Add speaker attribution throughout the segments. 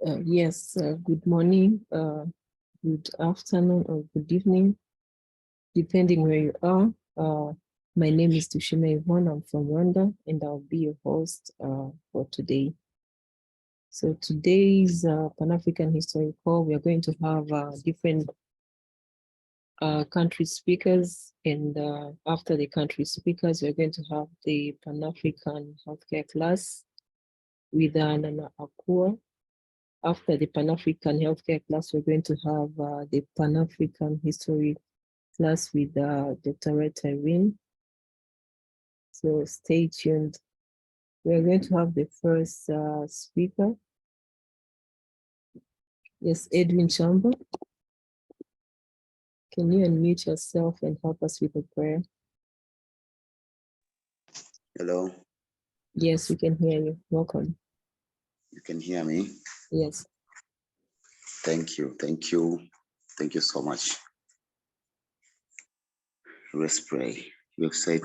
Speaker 1: Yes, good morning, good afternoon, or good evening, depending where you are. My name is Tushime Yvonne. I'm from Rwanda, and I'll be your host for today. So today's Pan-African History Call, we are going to have different country speakers, and after the country speakers, we're going to have the Pan-African healthcare class with Nana Akua. After the Pan-African healthcare class, we're going to have the Pan-African history class with Dr. Irene. So stay tuned. We're going to have the first speaker. Yes, Edwin Chamba. Can you unmute yourself and help us with a prayer?
Speaker 2: Hello.
Speaker 1: Yes, we can hear you. Welcome.
Speaker 2: You can hear me?
Speaker 1: Yes.
Speaker 2: Thank you. Thank you. Thank you so much. Let's pray. You said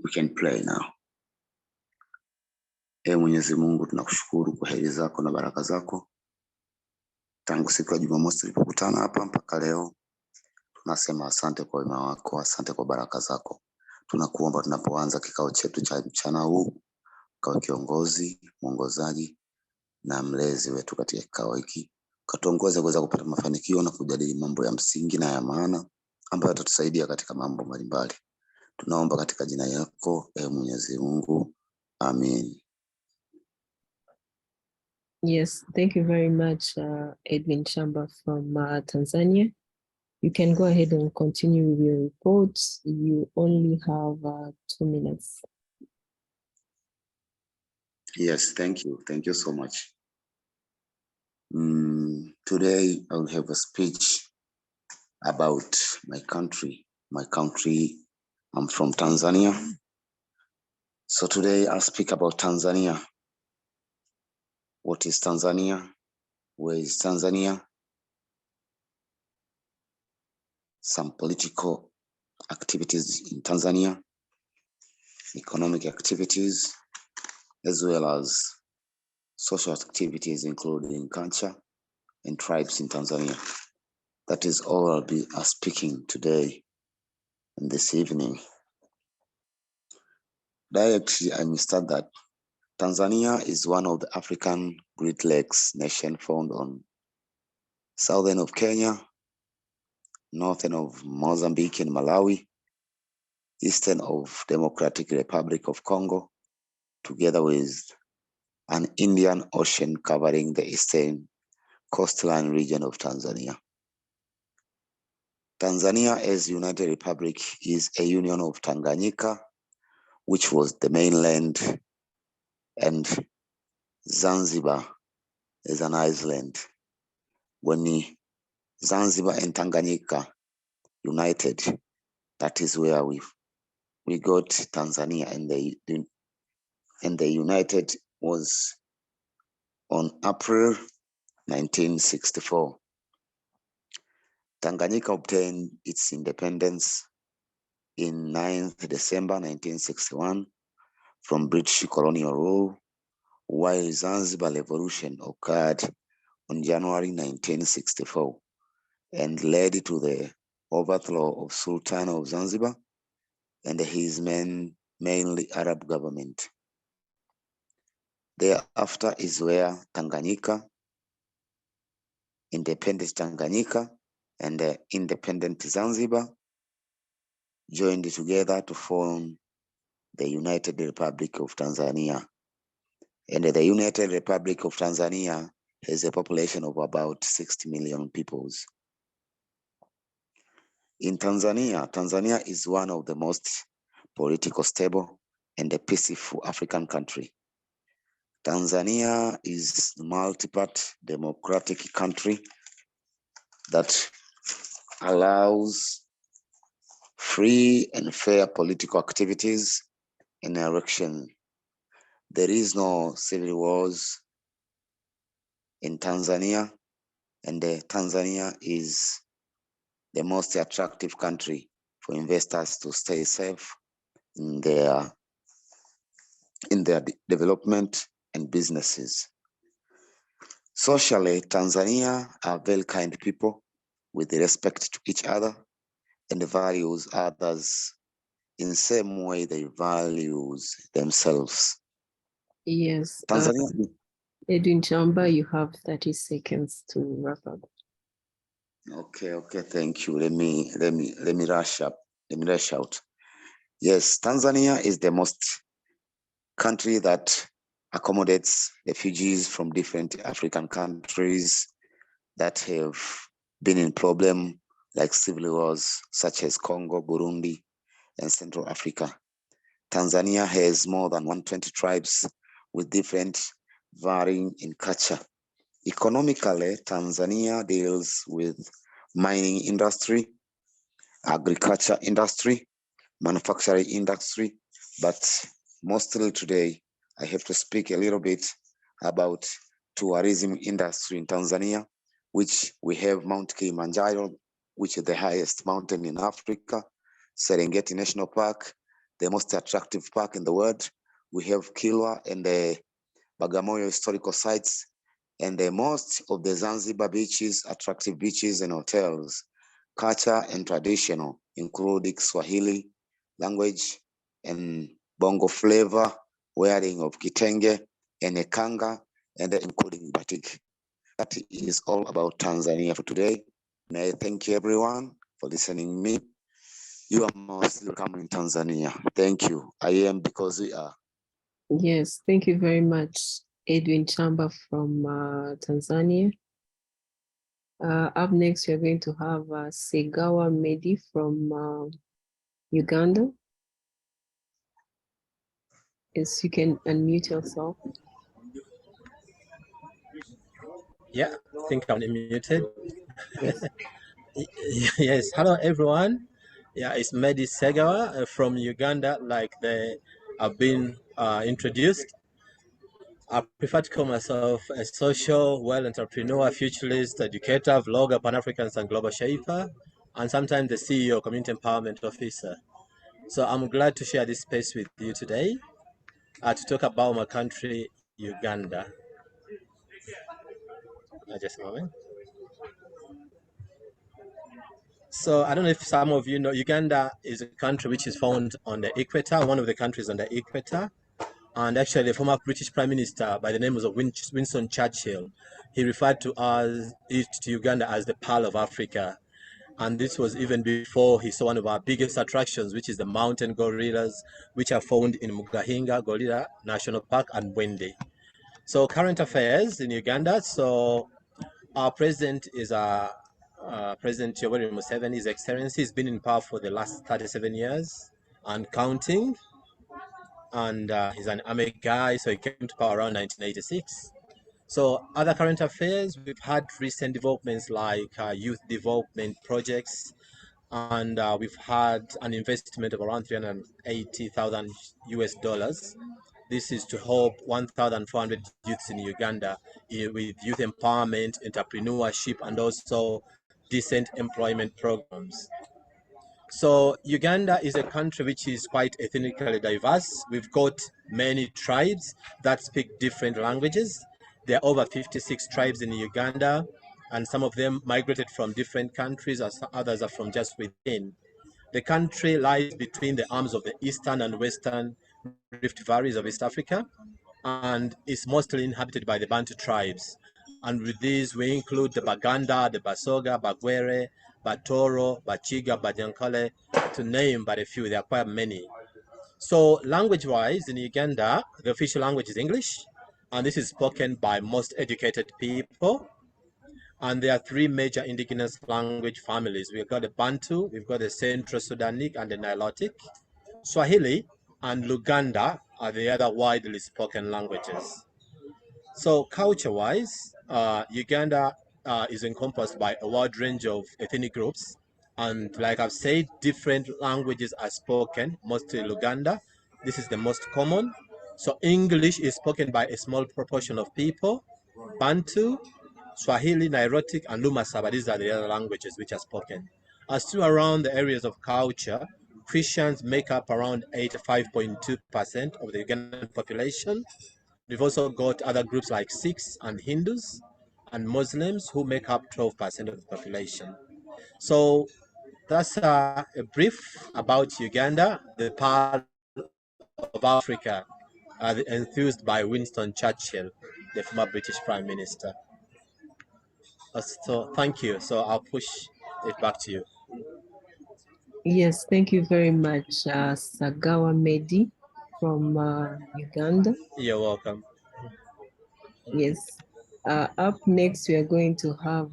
Speaker 2: we can pray now. Ee Mwenyezi Mungu, tunakushukuru kwa heri zako na baraka zako. Tangu siku ya Jumamosi tulipokutana hapa mpaka leo, tunasema asante kwa wema wako, asante kwa baraka zako. Tunakuomba tunapoanza kikao chetu cha mchana huu, kwa kiongozi, mwongozaji na mlezi wetu katika kikao hiki, katuongoze kuweza kupata mafanikio na kujadili mambo ya msingi na ya maana ambayo yatatusaidia katika mambo mbalimbali. Tunaomba katika jina yako, Ee Mwenyezi Mungu. Amen.
Speaker 1: Yes, thank you very much, Edwin Chamba from Tanzania. You can go ahead and continue with your reports. You only have 2 minutes.
Speaker 2: Yes, thank you. Thank you so much. Today I will have a speech about my country. My country, I'm from Tanzania. So today I'll speak about Tanzania. What is Tanzania? Where is Tanzania? Some political activities in Tanzania, economic activities, as well as social activities, including culture and tribes in Tanzania. That is all I'll be speaking today and this evening. Directly, I may start that Tanzania is one of the African Great Lakes nation found on southern of Kenya, northern of Mozambique and Malawi, eastern of Democratic Republic of Congo, together with an Indian Ocean covering the eastern coastline region of Tanzania. Tanzania as United Republic is a union of Tanganyika, which was the mainland, and Zanzibar is an island. When Zanzibar and Tanganyika united, that is where we got Tanzania, and the united was on April 1964. Tanganyika obtained its independence in 9th December 1961 from British colonial rule, while Zanzibar revolution occurred on January 1964 and led to the overthrow of Sultan of Zanzibar and his mainly Arab government. Thereafter is where Tanganyika, independent Tanganyika, and the independent Zanzibar joined together to form the United Republic of Tanzania. And the United Republic of Tanzania has a population of about 60 million people. In Tanzania, Tanzania is one of the most politically stable and a peaceful African country. Tanzania is a multi-part democratic country that allows free and fair political activities and election. There is no civil wars in Tanzania, and Tanzania is the most attractive country for investors to stay safe in their development and businesses. Socially, Tanzania are very kind people with respect to each other and values others in the same way they values themselves.
Speaker 1: Yes.
Speaker 2: Tanzania.
Speaker 1: Edwin Chamba, you have 30 seconds to wrap up.
Speaker 2: Okay, thank you. Let me rush up. Let me rush out. Yes, Tanzania is the most country that accommodates refugees from different African countries that have been in problem like civil wars such as Congo, Burundi, and Central Africa. Tanzania has more than 120 tribes with different varying in culture. Economically, Tanzania deals with mining industry, agriculture industry, manufacturing industry, but mostly today I have to speak a little bit about tourism industry in Tanzania, which we have Mount Kilimanjaro, which is the highest mountain in Africa, Serengeti National Park, the most attractive park in the world. We have Kilwa and the Bagamoyo historical sites, and the most of the Zanzibar beaches, attractive beaches and hotels. Culture and traditional, including Swahili language and Bongo flavor, wearing of kitenge and ekanga, and including batik. That is all about Tanzania for today. May I thank you everyone for listening to me. You are most welcome in Tanzania. Thank you. I am because we are.
Speaker 1: Yes, thank you very much, Edwin Chamba from Tanzania. Up next, we're going to have Segawa Medi from Uganda. Yes, you can unmute yourself.
Speaker 3: Yeah, I think I'm muted.
Speaker 1: Yes.
Speaker 3: Yes, hello everyone. Yeah, it's Medi Segawa from Uganda, like they have been introduced. I prefer to call myself a social, well entrepreneur, futurist, educator, vlogger, Pan-Africanist and global shaper, and sometimes the CEO, community empowerment officer. So I'm glad to share this space with you today to talk about my country, Uganda. Just a moment. So I don't know if some of you know, Uganda is a country which is found on the equator, one of the countries on the equator. And actually, the former British Prime Minister by the name of Winston Churchill, he referred to Uganda as the Pearl of Africa. And this was even before he saw one of our biggest attractions, which is the mountain gorillas, which are found in Mugahinga Gorilla National Park and Bwindi. So current affairs in Uganda. So our president is President Yoweri Museveni, His Excellency. He's been in power for the last 37 years and counting. And he's an army guy, so he came to power around 1986. So other current affairs, we've had recent developments like youth development projects, and we've had an investment of around 380,000 US dollars. This is to help 1,400 youths in Uganda with youth empowerment, entrepreneurship, and also decent employment programs. So Uganda is a country which is quite ethnically diverse. We've got many tribes that speak different languages. There are over 56 tribes in Uganda, and some of them migrated from different countries, as others are from just within. The country lies between the arms of the eastern and western Rift Valleys of East Africa, and is mostly inhabited by the Bantu tribes. And with these, we include the Baganda, the Basoga, Bagwere, Batoro, Bachiga, Bajankale, to name but a few. There are quite many. So language-wise, in Uganda, the official language is English, and this is spoken by most educated people. And there are three major indigenous language families. We've got the Bantu, we've got the Central Sudanic, and the Nilotic. Swahili and Luganda are the other widely spoken languages. So culture-wise, Uganda is encompassed by a wide range of ethnic groups. And like I've said, different languages are spoken, mostly Luganda. This is the most common. So English is spoken by a small proportion of people. Bantu, Swahili, Nilotic, and Lumasaba, these are the other languages which are spoken. Still around the areas of culture, Christians make up around 85.2% of the Ugandan population. We've also got other groups like Sikhs and Hindus. and Muslims, who make up 12% of the population. So that's a brief about Uganda, the part of Africa enthused by Winston Churchill, the former British Prime Minister. So thank you. So I'll push it back to you.
Speaker 1: Yes, thank you very much, Sagawa Medi from Uganda.
Speaker 3: You're welcome.
Speaker 1: Yes. Up next, we are going to have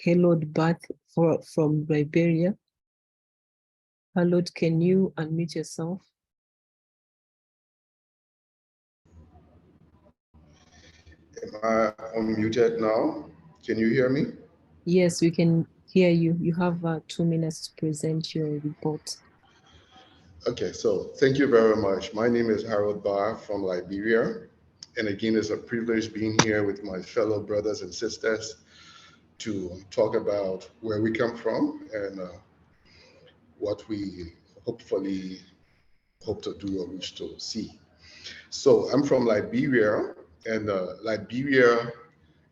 Speaker 1: Helod Bath from Liberia. Helod, can you unmute yourself?
Speaker 4: Am I unmuted now? Can you hear me?
Speaker 1: Yes, we can hear you. You have 2 minutes to present your report.
Speaker 4: Okay, so thank you very much. My name is Harold Barr from Liberia. And again, it's a privilege being here with my fellow brothers and sisters to talk about where we come from and what we hopefully hope to do or wish to see. So I'm from Liberia, and Liberia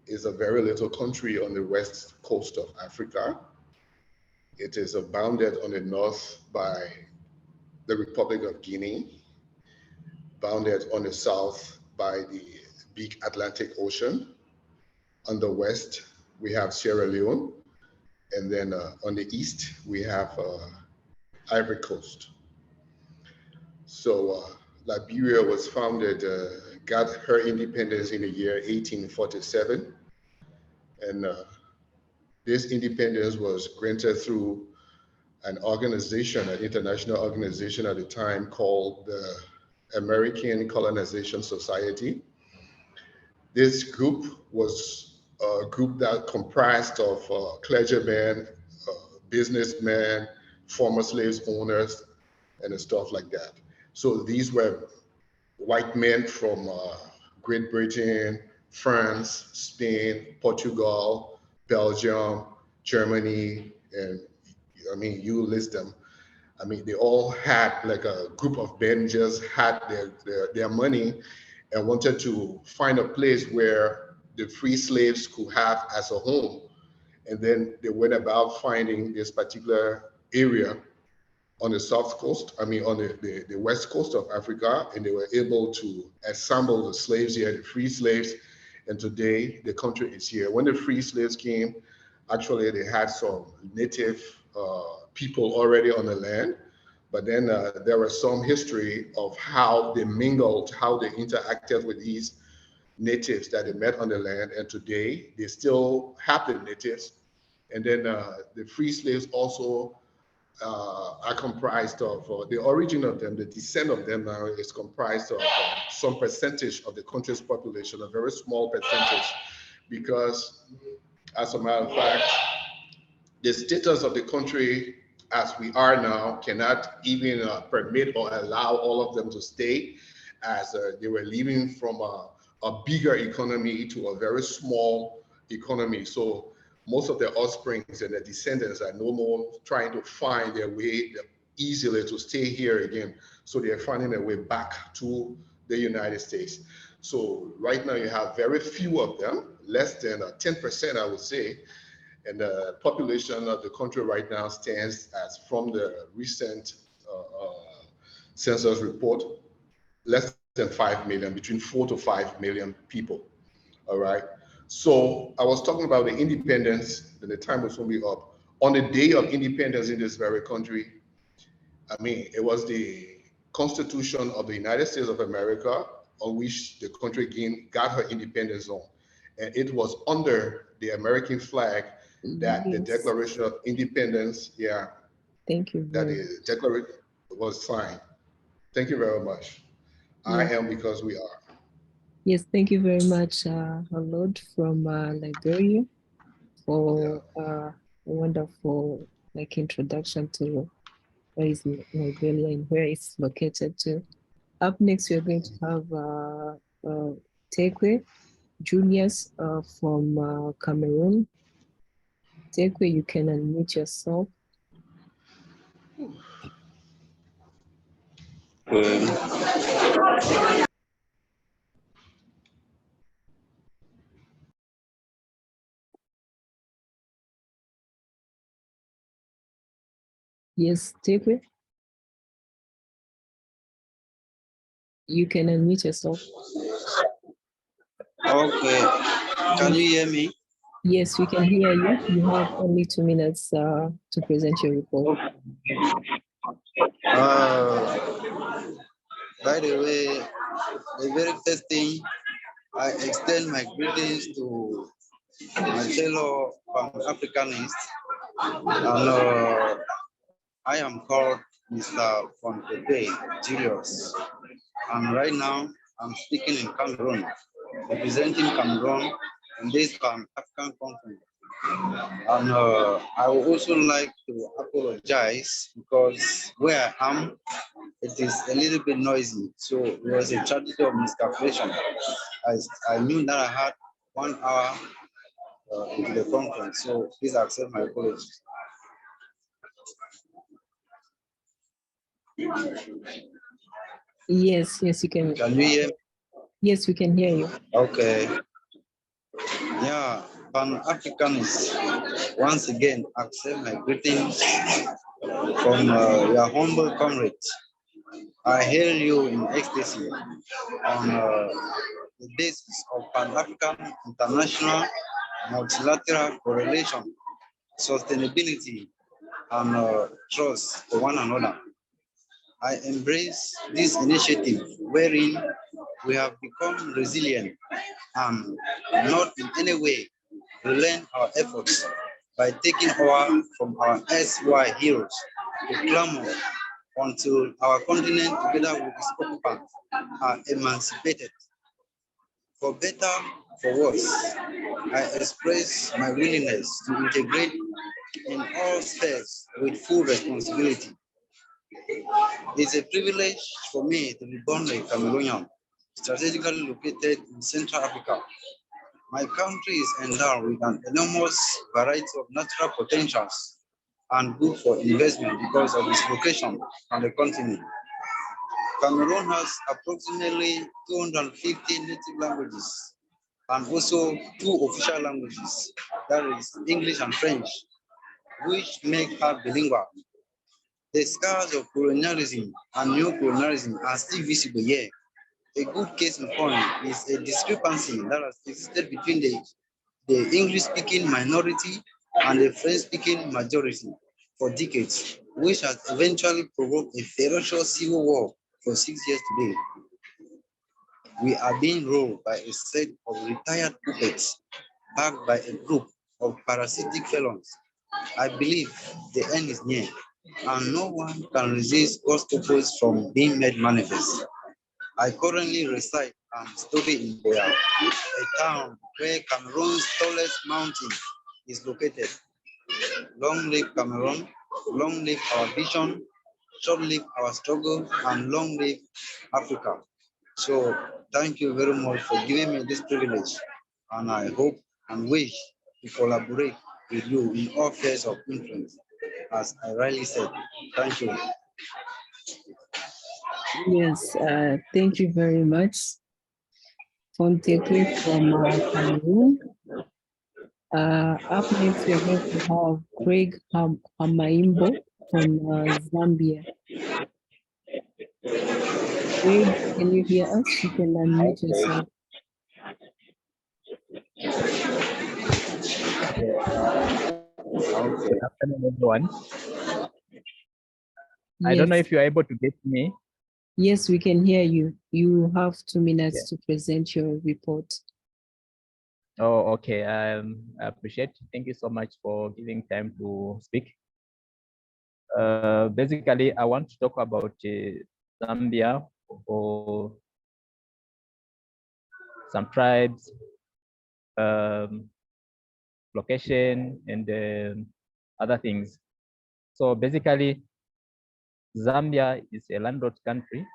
Speaker 4: is a very little country on the west coast of Africa. It is bounded on the north by the Republic of Guinea, bounded on the south by the big Atlantic Ocean. On the west, we have Sierra Leone. And then on the east, we have Ivory Coast. So Liberia was founded, got her independence in the year 1847. And this independence was granted through an organization, an international organization at the time called the American Colonization Society. This group was a group that comprised of clergymen, businessmen, former slaves owners, and stuff like that. So these were white men from Great Britain, France, Spain, Portugal, Belgium, Germany, and I mean, you list them. I mean, they all had like a group of men just had their money and wanted to find a place where the free slaves could have as a home. And then they went about finding this particular area on the south coast, I mean, on the west coast of Africa, and they were able to assemble the slaves here, the free slaves. And today the country is here. When the free slaves came, actually they had some native people already on the land, but then there was some history of how they mingled, how they interacted with these natives that they met on the land. And today they still have the natives. And then the free slaves also are comprised of the origin of them, the descent of them now is comprised of some percentage of the country's population, a very small percentage, because as a matter of fact, the status of the country as we are now cannot even permit or allow all of them to stay, as they were leaving from a bigger economy to a very small economy. So most of their offsprings and their descendants are no more trying to find their way easily to stay here again. So they're finding their way back to the United States. So right now you have very few of them, less than 10%, I would say. And the population of the country right now stands as, from the recent census report, less than 5 million, between 4 to 5 million people. All right. So I was talking about the independence, and the time was going to be up. On the day of independence in this very country, I mean, it was the Constitution of the United States of America on which the country got her independence on. And it was under the American flag that the Declaration of Independence,
Speaker 1: Thank you
Speaker 4: that
Speaker 1: very
Speaker 4: the Declaration was signed. Thank you very much. I am because we are.
Speaker 1: Yes, thank you very much, Halod from Liberia, for a wonderful introduction to where is Liberia and where it's located to. Up next, we are going to have Tekwe Julius from Cameroon. Tekwe, you can unmute yourself. Yes, take it. You can unmute yourself.
Speaker 5: Okay, can you hear me?
Speaker 1: Yes, we can hear you. You have only 2 minutes to present your report.
Speaker 5: By the way, the very first thing, I extend my greetings to my fellow Pan-Africanists, and I am called Mr. Fontepe Julius, and right now I'm speaking in Cameroon, representing Cameroon in this Pan-African conference. And I would also like to apologize because where I am, it is a little bit noisy. So it was a tragedy of miscalculation. I knew that I had 1 hour into the conference, so please accept my apologies.
Speaker 1: Yes, you can.
Speaker 5: Can you hear me?
Speaker 1: Yes, we can hear you.
Speaker 5: Okay. Yeah, Pan-Africanists, once again, accept my greetings from your humble comrade. I hail you in ecstasy on the basis of Pan-African international multilateral correlation, sustainability, and trust for one another. I embrace this initiative wherein we have become resilient and not in any way relent our efforts by taking over from our SY heroes to clamor until our continent together with its occupants are emancipated. For better, for worse, I express my willingness to integrate in all spheres with full responsibility. It's a privilege for me to be born a Cameroonian, strategically located in Central Africa. My country is endowed with an enormous variety of natural potentials and good for investment because of its location on the continent. Cameroon has approximately 250 native languages and also 2 official languages, that is English and French, which make her bilingual. The scars of colonialism and neo-colonialism are still visible here. A good case in point is a discrepancy that has existed between the English-speaking minority and the French-speaking majority for decades, which has eventually provoked a ferocious civil war for 6 years today. We are being ruled by a set of retired puppets backed by a group of parasitic felons. I believe the end is near, and no one can resist God's purpose from being made manifest. I currently reside and study in Boya, a town where Cameroon's tallest mountain is located. Long live Cameroon, long live our vision, short live our struggle, and long live Africa. So thank you very much for giving me this privilege, and I hope and wish to collaborate with you in all spheres of influence. As I rightly said, thank you.
Speaker 1: Yes, thank you very much. Fontekwe from Cameroon. Up next, we're going to have Craig Hamaimbo from Zambia. Craig, can you hear us? You can unmute yourself.
Speaker 6: Good afternoon, everyone. I don't know if you're able to get me.
Speaker 1: Yes, we can hear you. You have 2 minutes to present your report.
Speaker 6: Oh, okay. I appreciate. Thank you so much for giving time to speak. Basically, I want to talk about Zambia or some tribes, location, and other things. So basically, Zambia is a landlocked country,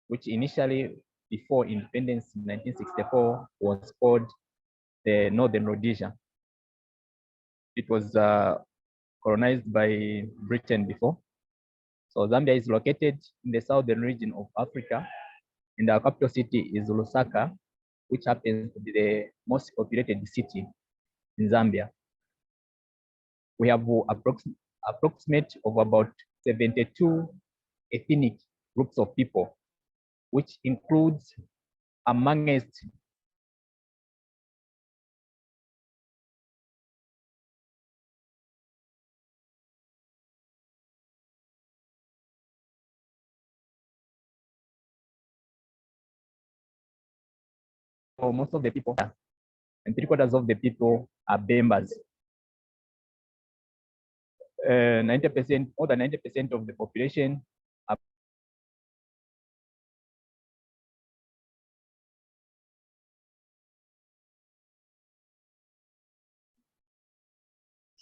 Speaker 6: which initially, before independence in 1964, was called the Northern Rhodesia. It was colonized by Britain before. So Zambia is located in the southern region of Africa, and our capital city is Lusaka, which happens to be the most populated city in Zambia. We have approximate of about 72 ethnic groups of people, which includes amongst most of the people, and 3/4 of the people are Bembas. 90%, more than 90% of the population are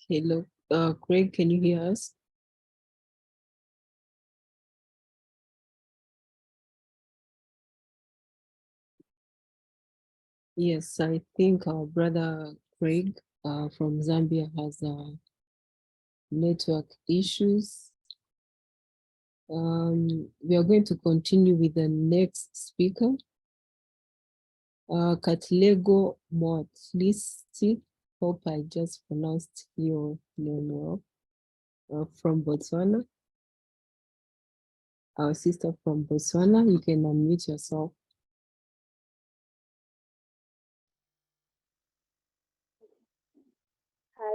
Speaker 1: Hello, Craig, can you hear us? Yes, I think our brother Craig from Zambia has network issues. We are going to continue with the next speaker. Katlego Motlisti, hope I just pronounced your name well, from Botswana. Our sister from Botswana, you can unmute yourself.
Speaker 7: Hi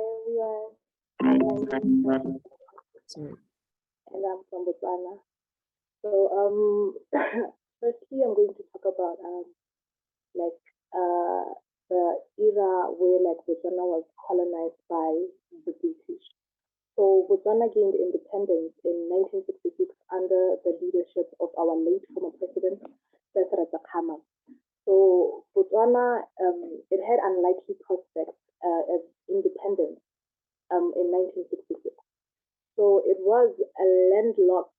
Speaker 7: everyone, my name is
Speaker 1: Sorry.
Speaker 7: and I'm from Botswana. So firstly I'm going to talk about the era where Botswana was colonized by the British. So Botswana gained independence in 1966 under the leadership of our late former president, Cesar Zakama. So Botswana, it had unlikely prospects as independence in 1966. So it was a landlocked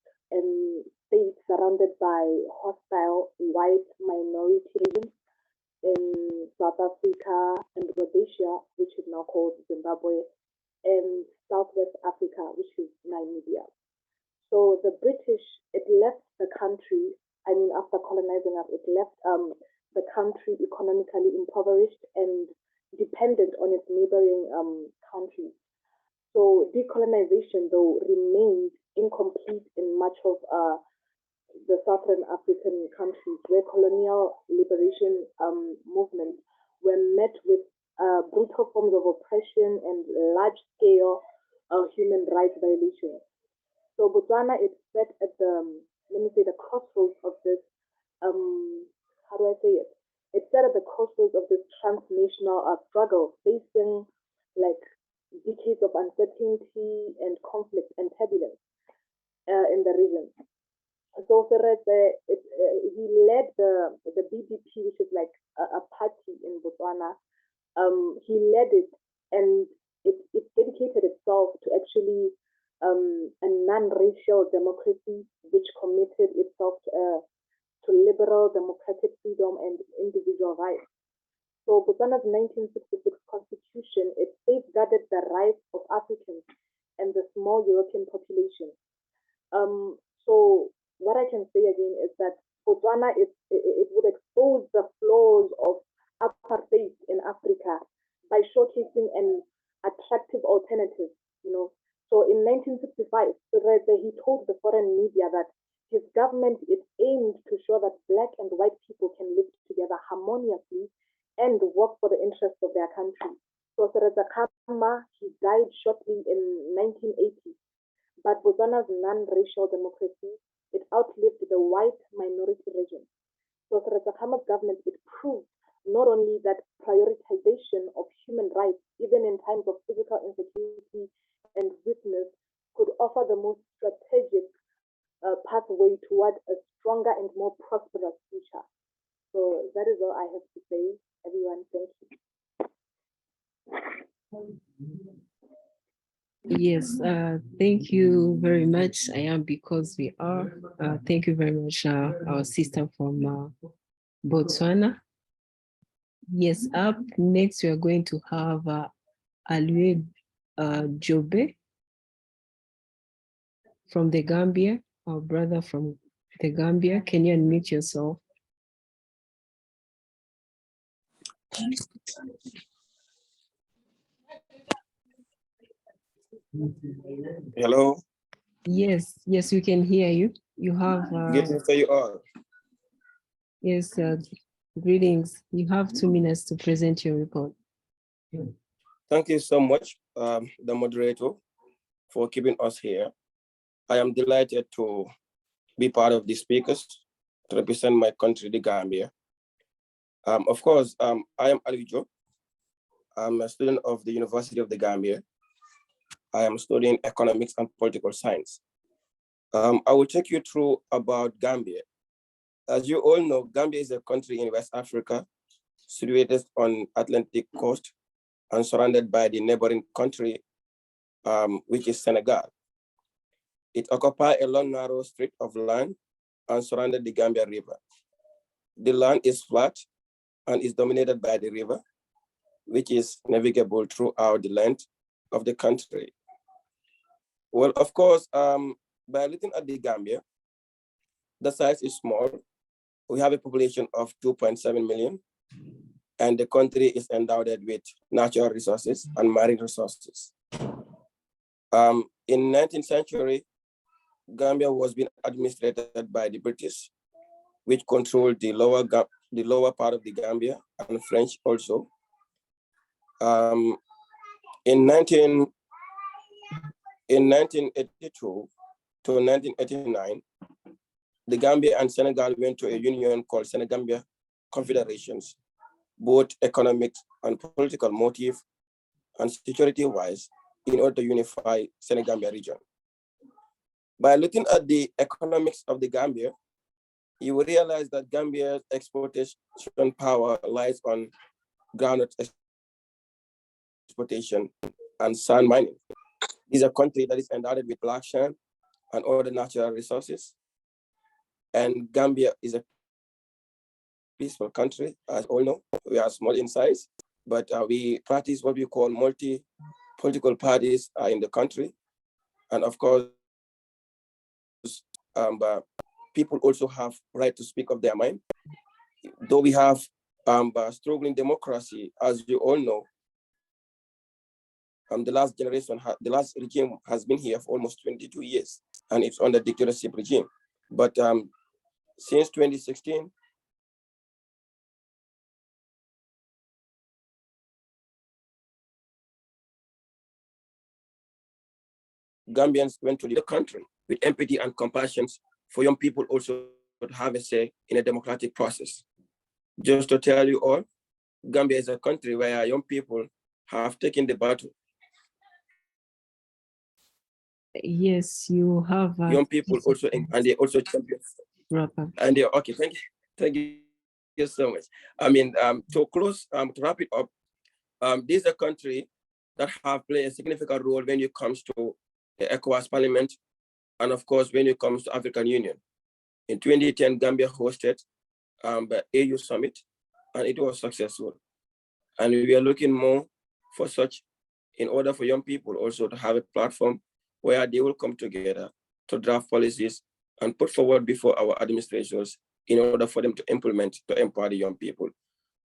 Speaker 7: state surrounded by hostile white minority regions in South Africa and Rhodesia, which is now called Zimbabwe, and Southwest Africa, which is Namibia. So the British, it left the country, after colonizing us, it left the country economically impoverished and dependent on its neighboring countries. So decolonization, though, remained incomplete in much of the Southern African countries, where colonial liberation movements were met with brutal forms of oppression and large-scale human rights violations. So Botswana is set at the crossroads of this, how do I say it? It's set at the crossroads of this transnational struggle, facing decades of uncertainty and conflict and turbulence in the region. So he led the BDP, which is like a party in Botswana. He led it, and it dedicated itself to actually a non-racial democracy, which committed itself to liberal democratic freedom and individual rights. So Botswana's 1966 constitution, it safeguarded the rights of Africans and the small European population. So what I can say again is that Botswana, it would expose the flaws of apartheid in Africa by showcasing an attractive alternative, So in 1965, he told the foreign media that his government is aimed to show that Black and white people can live together harmoniously and work for the interests of their country. So Seretse Khama, he died shortly in 1980. But Botswana's non-racial democracy, it outlived the white minority region. So Seretse Khama's government, it proved not only that prioritization of human rights, even in times of physical insecurity and weakness, could offer the most strategic pathway toward a stronger and more prosperous future. So that is all I have to say. Everyone, thank you.
Speaker 1: Yes, thank you very much. I am because we are. Thank you very much, our sister from Botswana. Yes, up next we are going to have Alue Jobe from the Gambia, our brother from the Gambia. Can you unmute yourself?
Speaker 8: Hello.
Speaker 1: Yes, yes, we can hear you. You have,
Speaker 8: Greetings to you all.
Speaker 1: yes, greetings. You have 2 minutes to present your report.
Speaker 8: Thank you so much, the moderator, for keeping us here. I am delighted to be part of the speakers to represent my country, the Gambia. Of course, I am Alijo. I'm a student of the University of the Gambia. I am studying economics and political science. I will take you through about Gambia. As you all know, Gambia is a country in West Africa, situated on Atlantic coast and surrounded by the neighboring country, which is Senegal. It occupies a long, narrow strip of land and surrounded the Gambia River. The land is flat and is dominated by the river, which is navigable throughout the length of the country. Well, of course, by looking at the Gambia, the size is small. We have a population of 2.7 million, and the country is endowed with natural resources and marine resources. In 19th century, Gambia was being administered by the British, which controlled the lower part of the Gambia, and French also. In 1982 to 1989, the Gambia and Senegal went to a union called Senegambia Confederations, both economic and political motive and security-wise, in order to unify Senegambia region. By looking at the economics of the Gambia, you will realize that Gambia's exportation power lies on groundnut exportation and sand mining. This is a country that is endowed with black sand and other natural resources. And Gambia is a peaceful country, as all know. We are small in size, but we practice what we call multi-political parties in the country. And of course, people also have right to speak of their mind. Though we have struggling democracy, as you all know, the last regime has been here for almost 22 years, and it's under dictatorship regime. But since 2016, Gambians went to lead the country with empathy and compassion for young people also to have a say in a democratic process. Just to tell you all, Gambia is a country where young people have taken the battle.
Speaker 1: Yes, you have.
Speaker 8: Young people also, and they also champion. And they okay. Thank you so much. I mean, to close, to wrap it up, this is a country that have played a significant role when it comes to the ECOWAS Parliament, and of course, when it comes to African Union. In 2010, Gambia hosted the AU Summit, and it was successful. And we are looking more for such in order for young people also to have a platform where they will come together to draft policies and put forward before our administrations in order for them to implement to empower the young people.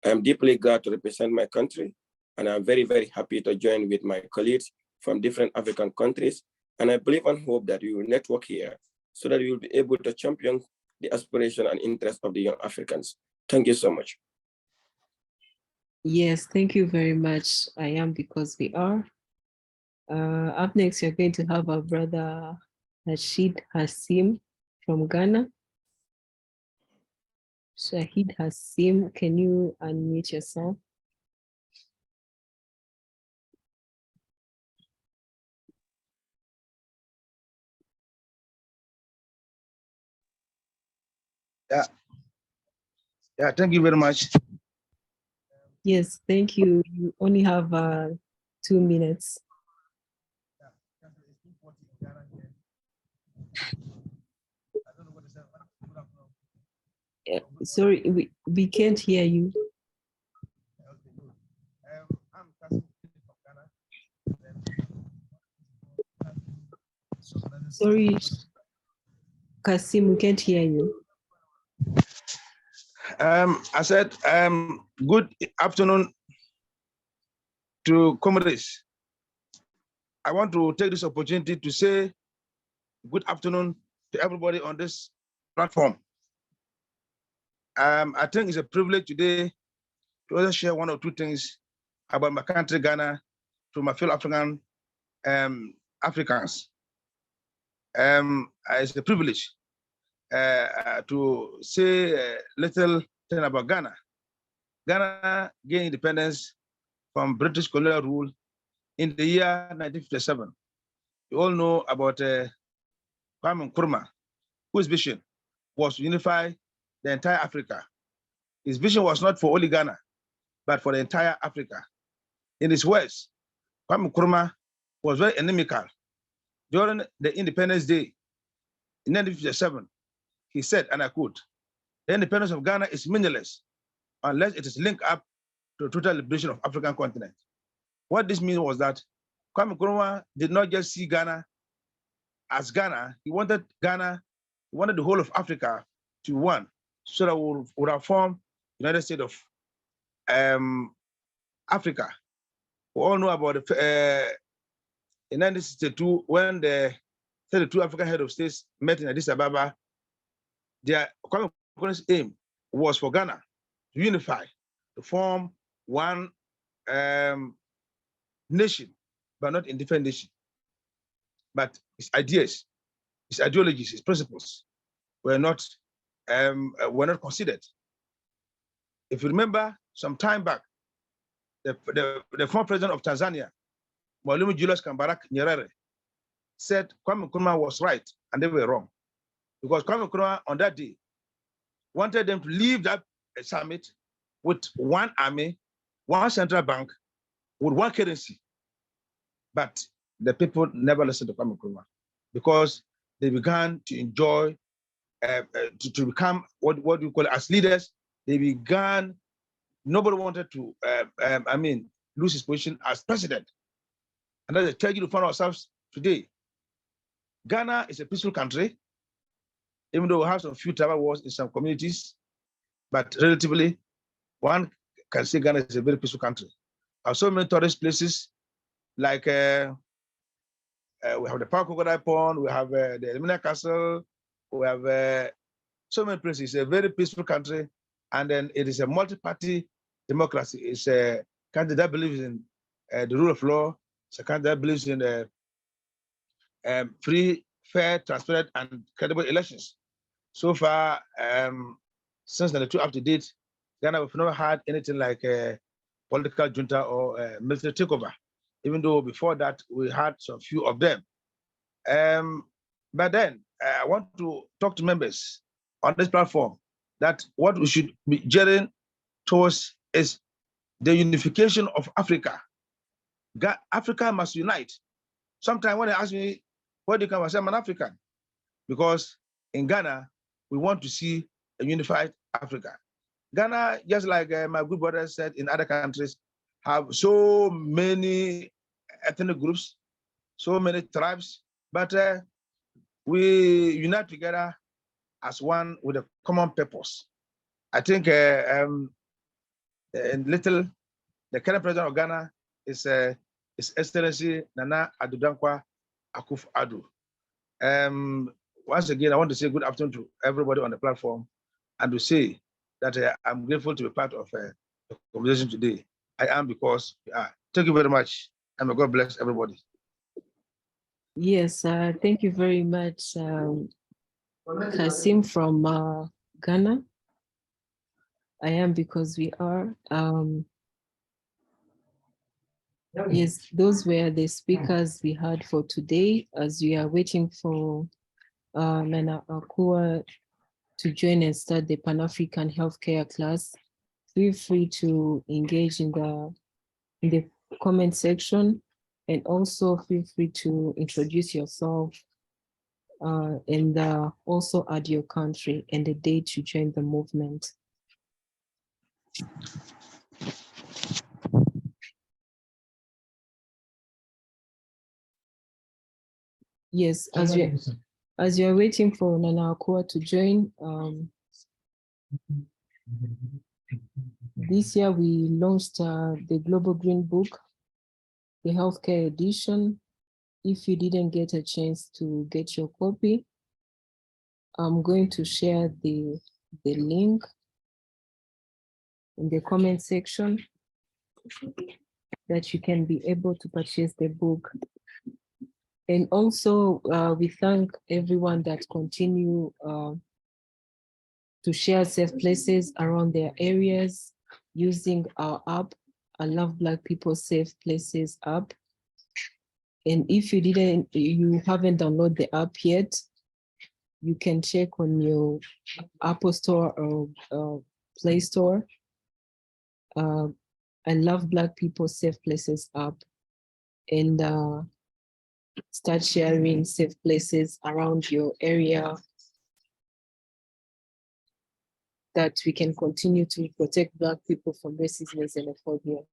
Speaker 8: I am deeply glad to represent my country, and I'm very, very happy to join with my colleagues from different African countries. And I believe and hope that we will network here so that we will be able to champion the aspiration and interest of the young Africans. Thank you so much.
Speaker 1: Yes, thank you very much. I am because we are. Up next, you're going to have our brother Rashid Hassim from Ghana. Shahid Hassim, can you unmute yourself?
Speaker 9: Yeah, thank you very much.
Speaker 1: Yes, thank you. You only have 2 minutes. Sorry, we can't hear you. Sorry, Kasim, we can't hear you.
Speaker 9: I said, good afternoon to comrades. I want to take this opportunity to say good afternoon to everybody on this platform. I think it's a privilege today to also share one or two things about my country, Ghana, to my fellow African Africans. It's a privilege to say a little thing about Ghana. Ghana gained independence from British colonial rule in the year 1957. You all know about Kwame Nkrumah, whose vision was to unify the entire Africa. His vision was not for only Ghana, but for the entire Africa. In his words, Kwame Nkrumah was very inimical. During the Independence Day in 1957, he said, and I quote, "The independence of Ghana is meaningless unless it is linked up to the total liberation of African continent." What this means was that Kwame Nkrumah did not just see Ghana as Ghana. He wanted Ghana, he wanted the whole of Africa to be one, so that we would have formed the United States of Africa. We all know about in 1962, when the 32 African head of states met in Addis Ababa, their Kwame Nkrumah's aim was for Ghana to unify, to form one nation, but not independent nation. But his ideas, his ideologies, his principles were not considered. If you remember, some time back, the former president of Tanzania, Mwalimu Julius Kambarage Nyerere, said Kwame Nkrumah was right and they were wrong. Because Kwame Nkrumah on that day wanted them to leave that summit with one army, one central bank, with one currency. But the people never listened to Kwame Nkrumah because they began to enjoy, to become what you call as leaders. They began, nobody wanted to, lose his position as president. And that's the tragedy to find ourselves today. Ghana is a peaceful country, even though we have some few tribal wars in some communities, but relatively, one can say Ghana is a very peaceful country. There are so many tourist places, like we have the Park Crocodile Pond, we have the Elmina Castle, we have so many places. It's a very peaceful country, and then it is a multi-party democracy. It's a country that believes in the rule of law. It's a country that believes in free, fair, transparent, and credible elections. So far, since 92 up to date, Ghana have never had anything like a political junta or military takeover, even though before that we had some few of them. But then I want to talk to members on this platform that what we should be gearing towards is the unification of Africa. Africa must unite. Sometimes when they ask me, where do you come from? I say, I'm an African. Because in Ghana, we want to see a unified Africa. Ghana, just like my good brother said in other countries, have so many ethnic groups, so many tribes, but we unite together as one with a common purpose. I think the current president of Ghana is His Excellency Nana Addo Dankwa Akufo-Addo. Once again, I want to say good afternoon to everybody on the platform and to say that I'm grateful to be part of the conversation today. I am because we are. Thank you very much, and may God bless everybody.
Speaker 1: Yes, thank you very much, Kasim from Ghana. I am because we are. Yes, those were the speakers we had for today as we are waiting for Nana Akua to join and start the Pan-African healthcare class. Feel free to engage in the comment section, and also feel free to introduce yourself and also add your country and the date you join the movement. Yes, as you're waiting for Nana Akua to join, this year we launched the Global Green Book, the healthcare edition, if you didn't get a chance to get your copy, I'm going to share the link in the comment section that you can be able to purchase the book. And also, we thank everyone that continue to share safe places around their areas using our app, I Love Black People Safe Places app. And if you haven't downloaded the app yet, you can check on your Apple Store or Play Store. I Love Black People Safe Places app, and start sharing safe places around your area that we can continue to protect Black people from racism and xenophobia.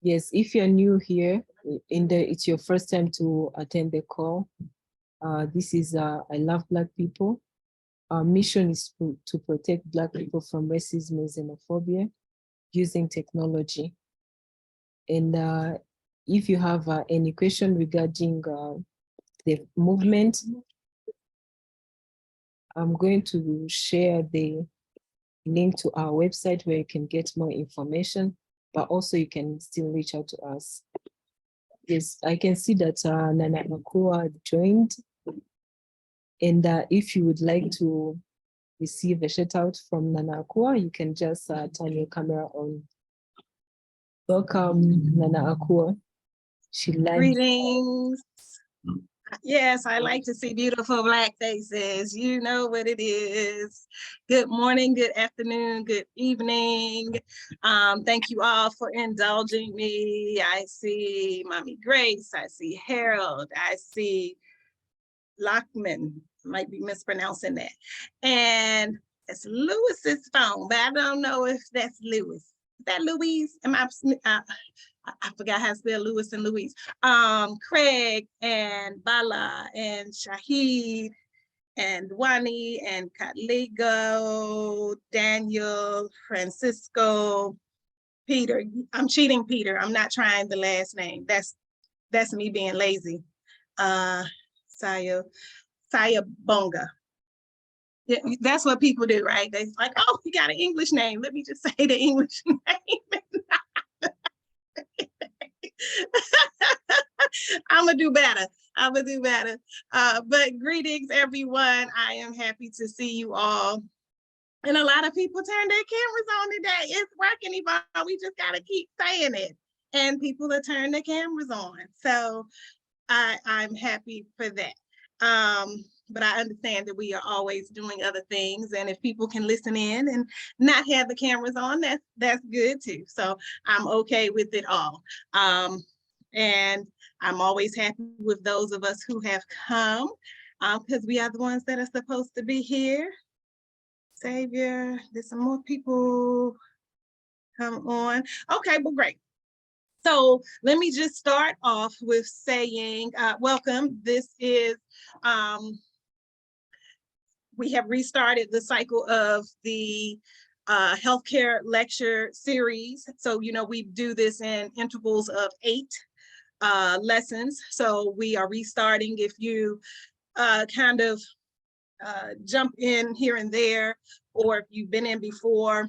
Speaker 1: Yes, if you're new here, it's your first time to attend the call. This is I Love Black People. Our mission is to protect Black people from racism and xenophobia using technology. And if you have any question regarding the movement, I'm going to share the link to our website where you can get more information, but also you can still reach out to us. Yes, I can see that Nana Akua joined. And if you would like to receive a shout out from Nana Akua, you can just turn your camera on. Welcome, Nana Akua. She likes.
Speaker 10: Greetings. Yes, I like to see beautiful Black faces. You know what it is. Good morning, good afternoon, good evening. Thank you all for indulging me. I see Mommy Grace, I see Harold, I see Lockman, might be mispronouncing that. And it's Lewis's phone, but I don't know if that's Lewis. Is that Louise? I forgot how to spell Lewis and Louise. Craig and Bala and Shahid and Wani and Katligo, Daniel, Francisco, Peter. I'm cheating Peter. I'm not trying the last name. That's me being lazy. Saya Bonga. Yeah, that's what people do, right? They're like, oh, you got an English name. Let me just say the English name. I'm gonna do better. But greetings, everyone. I am happy to see you all. And a lot of people turn their cameras on today. It's working, Yvonne. We just gotta keep saying it. And people are turning their cameras on. So I'm happy for that. But I understand that we are always doing other things. And if people can listen in and not have the cameras on, that's good too. So I'm okay with it all. And I'm always happy with those of us who have come because we are the ones that are supposed to be here. Savior, there's some more people come on. Okay, well, great. So let me just start off with saying, welcome. This is, we have restarted the cycle of the healthcare lecture series. So, we do this in intervals of 8 lessons. So we are restarting. If you kind of jump in here and there, or if you've been in before,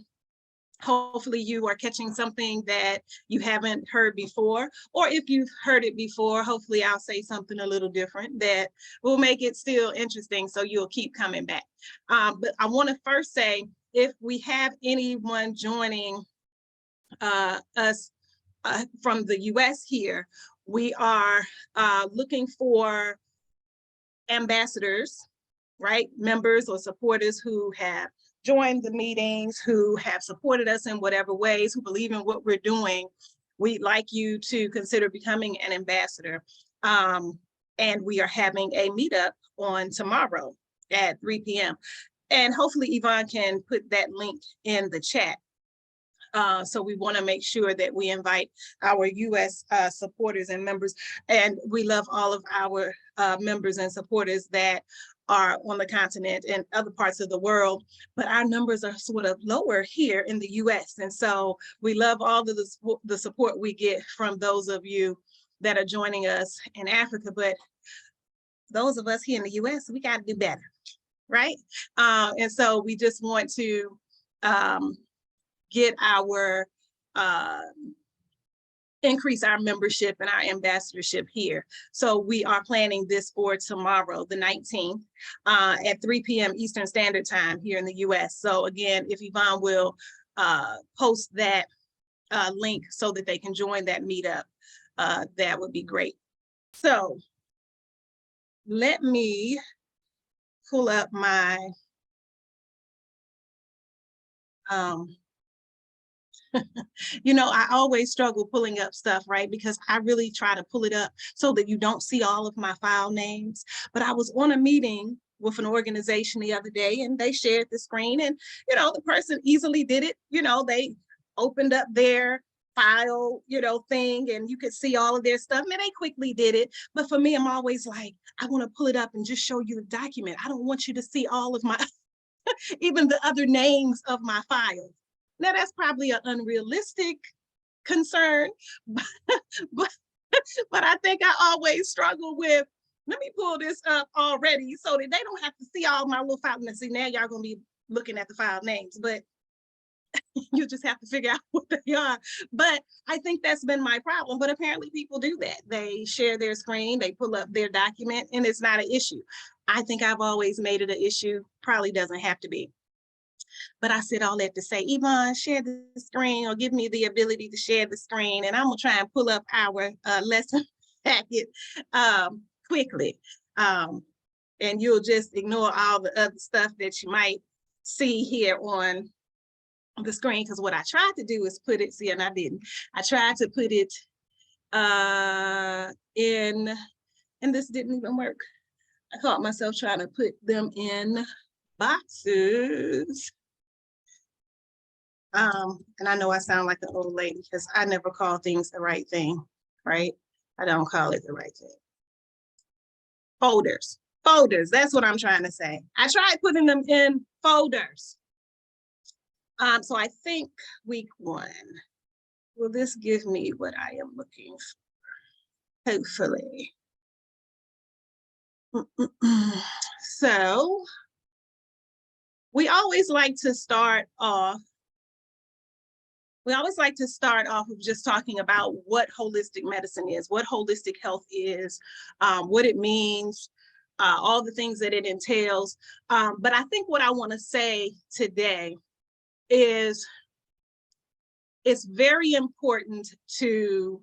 Speaker 10: hopefully you are catching something that you haven't heard before, or if you've heard it before, hopefully I'll say something a little different that will make it still interesting so you'll keep coming back. But I want to first say, if we have anyone joining us from the US here, we are looking for ambassadors, right? Members or supporters who have joined the meetings, who have supported us in whatever ways, who believe in what we're doing. We'd like you to consider becoming an ambassador. And we are having a meetup on tomorrow at 3 p.m. And hopefully Yvonne can put that link in the chat. So we want to make sure that we invite our US supporters and members, and we love all of our members and supporters that are on the continent and other parts of the world, but our numbers are sort of lower here in the US. And so we love all of the support we get from those of you that are joining us in Africa, but those of us here in the US, we got to do better, right? And so we just want to get our increase our membership and our ambassadorship here. So we are planning this for tomorrow, the 19th, at 3 p.m. Eastern Standard Time here in the US. So again, if Yvonne will post that link so that they can join that meetup, that would be great. So let me pull up my you know, I always struggle pulling up stuff, right? Because I really try to pull it up so that you don't see all of my file names. But I was on a meeting with an organization the other day and they shared the screen and, you know, the person easily did it. You know, they opened up their file, you know, thing and you could see all of their stuff and they quickly did it. But for me, I'm always like, I want to pull it up and just show you the document. I don't want you to see all of my, even the other names of my files. Now, that's probably an unrealistic concern, but I think I always struggle with, let me pull this up already so that they don't have to see all my little files. And see, now y'all gonna be looking at the file names, but you just have to figure out what they are. But I think that's been my problem, but apparently people do that. They share their screen, they pull up their document, and it's not an issue. I think I've always made it an issue, probably doesn't have to be. But I said all that to say, Yvonne, share the screen or give me the ability to share the screen. And I'm gonna try and pull up our lesson packet quickly. And you'll just ignore all the other stuff that you might see here on the screen. Because what I tried to do is put it, see, and I didn't. I tried to put it in, and this didn't even work. I caught myself trying to put them in boxes. And I know I sound like an old lady because I never call things the right thing, right? I don't call it the right thing. Folders, that's what I'm trying to say. I tried putting them in folders. So I think week 1, will this give me what I am looking for? Hopefully. So we always like to start off with just talking about what holistic medicine is, what holistic health is, what it means, all the things that it entails. But I think what I want to say today is it's very important to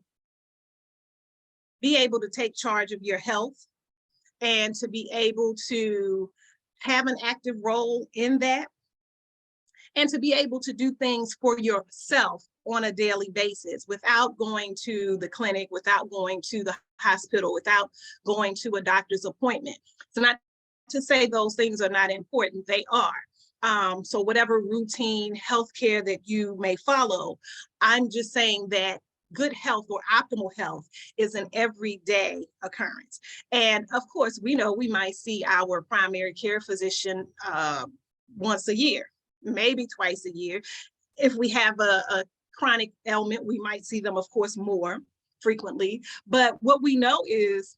Speaker 10: be able to take charge of your health and to be able to have an active role in that, and to be able to do things for yourself on a daily basis without going to the clinic, without going to the hospital, without going to a doctor's appointment. So not to say those things are not important, they are. So whatever routine healthcare that you may follow, I'm just saying that good health or optimal health is an everyday occurrence. And of course, we know we might see our primary care physician once a year, maybe twice a year. If we have a chronic ailment, we might see them, of course, more frequently. But what we know is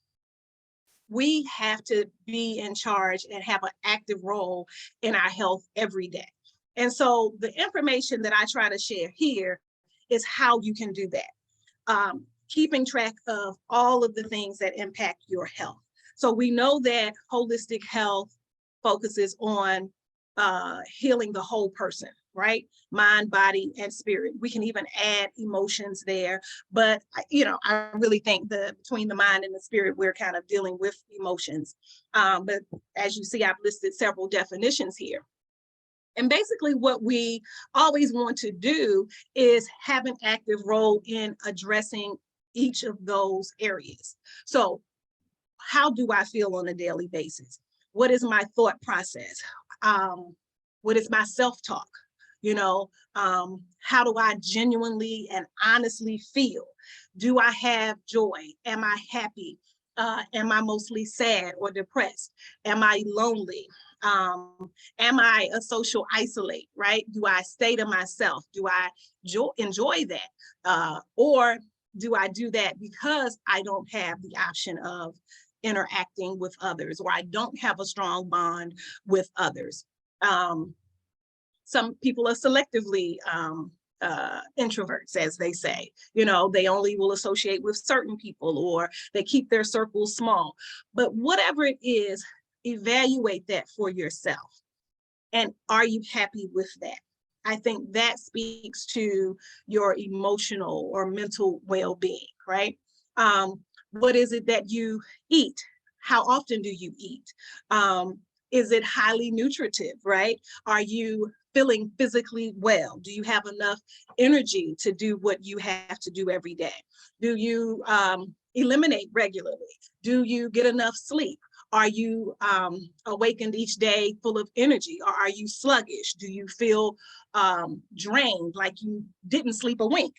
Speaker 10: we have to be in charge and have an active role in our health every day. And so the information that I try to share here is how you can do that. Keeping track of all of the things that impact your health. So we know that holistic health focuses on healing the whole person, right? Mind, body, and spirit. We can even add emotions there, but you know, I really think between the mind and the spirit, we're kind of dealing with emotions. But as you see, I've listed several definitions here. And basically what we always want to do is have an active role in addressing each of those areas. So how do I feel on a daily basis? What is my thought process? What is my self-talk? You know, how do I genuinely and honestly feel? Do I have joy? Am I happy? Am I mostly sad or depressed? Am I lonely? Am I a social isolate, right? Do I stay to myself? Do I enjoy that? Or do I do that because I don't have the option of interacting with others, or I don't have a strong bond with others? Some people are selectively introverts, as they say. You know, they only will associate with certain people, or they keep their circles small. But whatever it is, evaluate that for yourself. And are you happy with that? I think that speaks to your emotional or mental well-being, right? What is it that you eat? How often do you eat? Is it highly nutritive, right? Are you feeling physically well? Do you have enough energy to do what you have to do every day? Do you eliminate regularly? Do you get enough sleep? Are you awakened each day full of energy, or are you sluggish? Do you feel drained, like you didn't sleep a wink?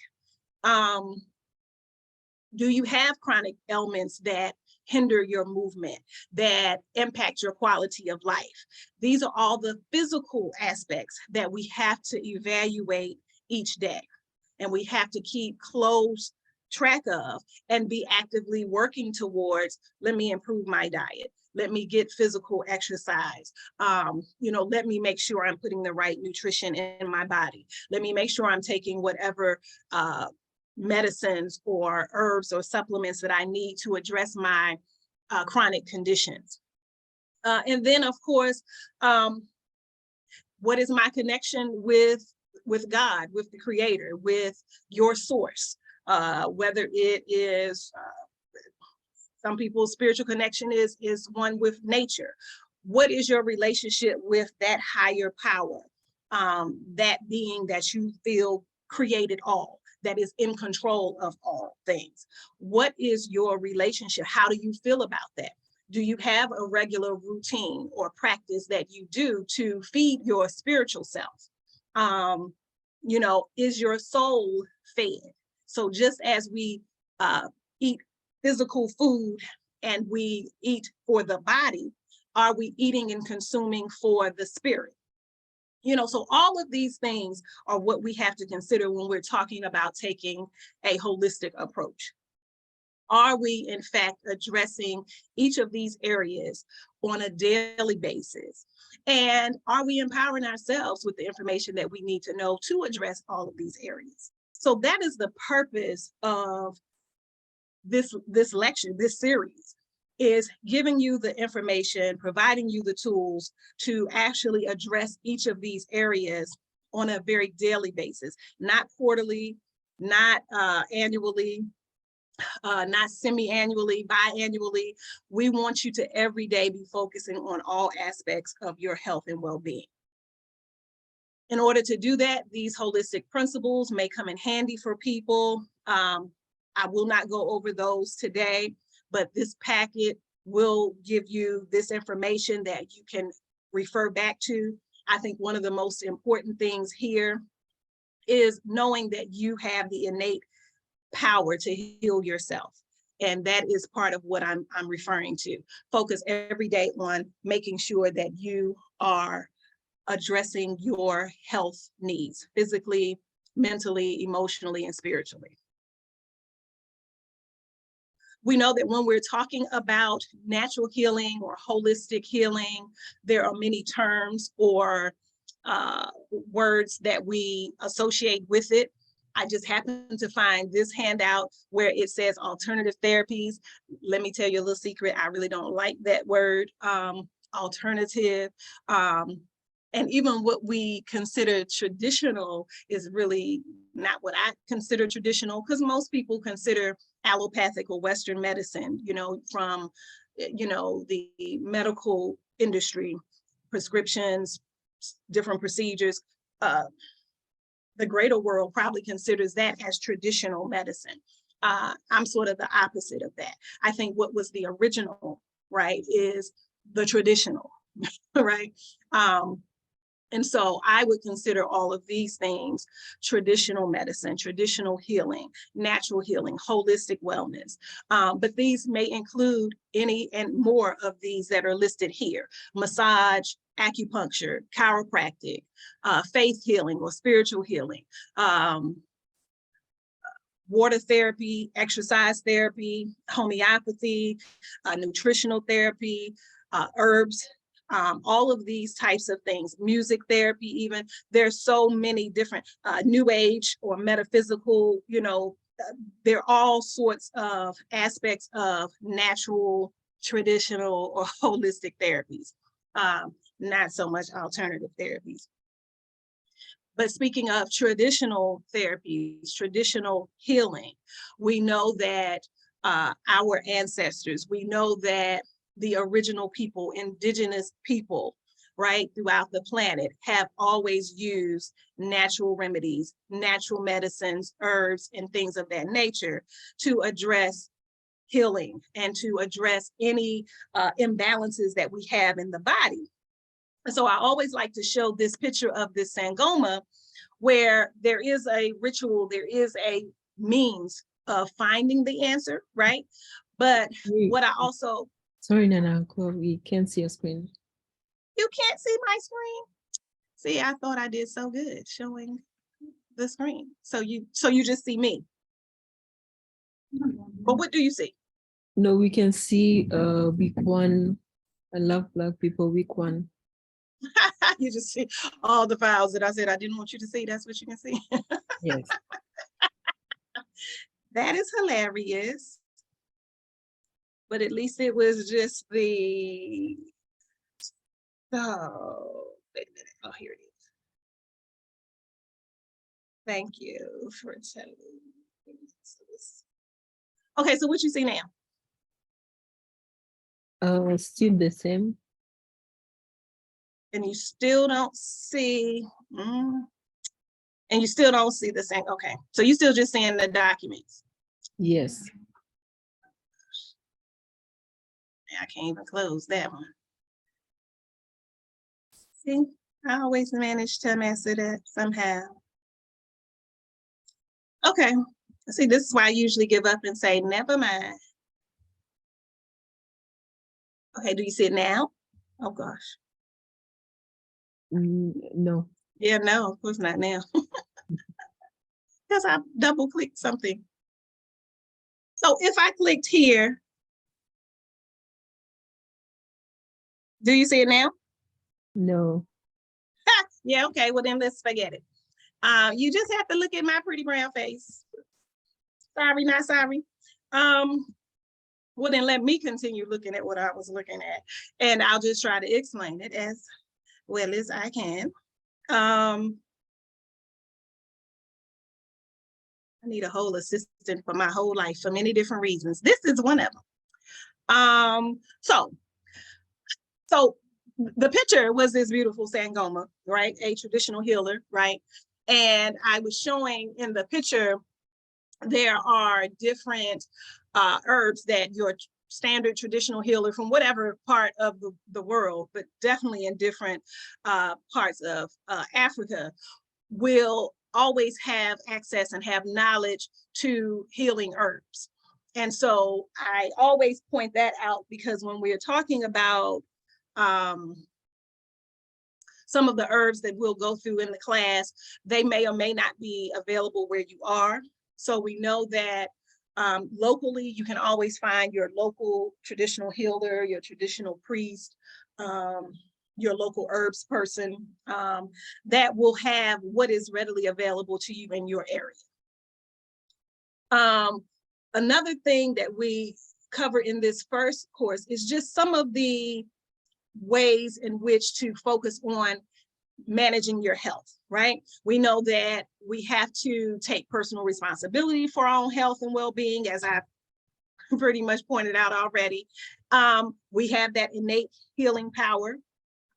Speaker 10: Do you have chronic ailments that hinder your movement, that impact your quality of life? These are all the physical aspects that we have to evaluate each day. And we have to keep close track of and be actively working towards, let me improve my diet. Let me get physical exercise. Let me make sure I'm putting the right nutrition in my body. Let me make sure I'm taking whatever medicines or herbs or supplements that I need to address my chronic conditions. And then, of course, what is my connection with God, with the Creator, with your source? Whether it is, some people's spiritual connection is one with nature. What is your relationship with that higher power? That being that you feel created all, that is in control of all things. What is your relationship? How do you feel about that? Do you have a regular routine or practice that you do to feed your spiritual self? Is your soul fed? So just as we eat physical food and we eat for the body, are we eating and consuming for the spirit? So all of these things are what we have to consider when we're talking about taking a holistic approach. Are we, in fact, addressing each of these areas on a daily basis? And are we empowering ourselves with the information that we need to know to address all of these areas? So that is the purpose of this lecture, this series, is giving you the information, providing you the tools to actually address each of these areas on a very daily basis, not quarterly, not annually, not semi-annually, biannually. We want you to every day be focusing on all aspects of your health and well-being. In order to do that, these holistic principles may come in handy for people. I will not go over those today, but this packet will give you this information that you can refer back to. I think one of the most important things here is knowing that you have the innate power to heal yourself. And that is part of what I'm referring to. Focus every day on making sure that you are addressing your health needs, physically, mentally, emotionally, and spiritually. We know that when we're talking about natural healing or holistic healing, there are many terms or words that we associate with it. I just happened to find this handout where it says alternative therapies. Let me tell you a little secret. I really don't like that word, alternative. And even what we consider traditional is really not what I consider traditional, because most people consider allopathic or Western medicine, from, the medical industry, prescriptions, different procedures. The greater world probably considers that as traditional medicine. I'm sort of the opposite of that. I think what was the original, right, is the traditional, right? And so I would consider all of these things traditional medicine, traditional healing, natural healing, holistic wellness. But these may include any and more of these that are listed here: massage, acupuncture, chiropractic, faith healing or spiritual healing, water therapy, exercise therapy, homeopathy, nutritional therapy, herbs, all of these types of things, music therapy even. There's so many different new age or metaphysical, you know, they're all sorts of aspects of natural, traditional, or holistic therapies, not so much alternative therapies. But speaking of traditional therapies, traditional healing, we know that our ancestors, we know that the original people, indigenous people, right, throughout the planet have always used natural remedies, natural medicines, herbs, and things of that nature to address healing and to address any imbalances that we have in the body. And so I always like to show this picture of this Sangoma, where there is a ritual, there is a means of finding the answer, right? But what I also...
Speaker 1: Sorry, Nana, we can't see your screen.
Speaker 10: You can't see my screen? See, I thought I did so good showing the screen. So you just see me. But what do you see?
Speaker 1: No, we can see week 1. I love Black people, week 1.
Speaker 10: You just see all the files that I said I didn't want you to see. That's what you can see.
Speaker 1: Yes.
Speaker 10: That is hilarious. But at least it was just the... Oh, wait a minute. Oh, here it is. Thank you for telling me. Okay, so what you see now?
Speaker 1: Still the same.
Speaker 10: And you still don't see, and you still don't see the same. Okay, so you still just seeing the documents.
Speaker 1: Yes.
Speaker 10: I can't even close that one. See, I always manage to mess it up somehow. Okay, see, this is why I usually give up and say, never mind. Okay, do you see it now? Oh gosh.
Speaker 1: No.
Speaker 10: Yeah, no, of course not now. Because I double clicked something. So if I clicked here, do you see it now?
Speaker 1: No.
Speaker 10: Yeah, okay, well then let's forget it. You just have to look at my pretty brown face. Sorry, not sorry. Well then let me continue looking at what I was looking at, and I'll just try to explain it as well as I can. I need a whole assistant for my whole life for many different reasons. This is one of them. So the picture was this beautiful Sangoma, right? A traditional healer, right? And I was showing in the picture, there are different herbs that your standard traditional healer from whatever part of the world, but definitely in different parts of Africa, will always have access and have knowledge to healing herbs. And so I always point that out, because when we're talking about some of the herbs that we'll go through in the class, they may or may not be available where you are. So we know that locally, you can always find your local traditional healer, your traditional priest, your local herbs person that will have what is readily available to you in your area. Another thing that we cover in this first course is just some of the ways in which to focus on managing your health, right? We know that we have to take personal responsibility for our own health and well-being, as I've pretty much pointed out already. We have that innate healing power,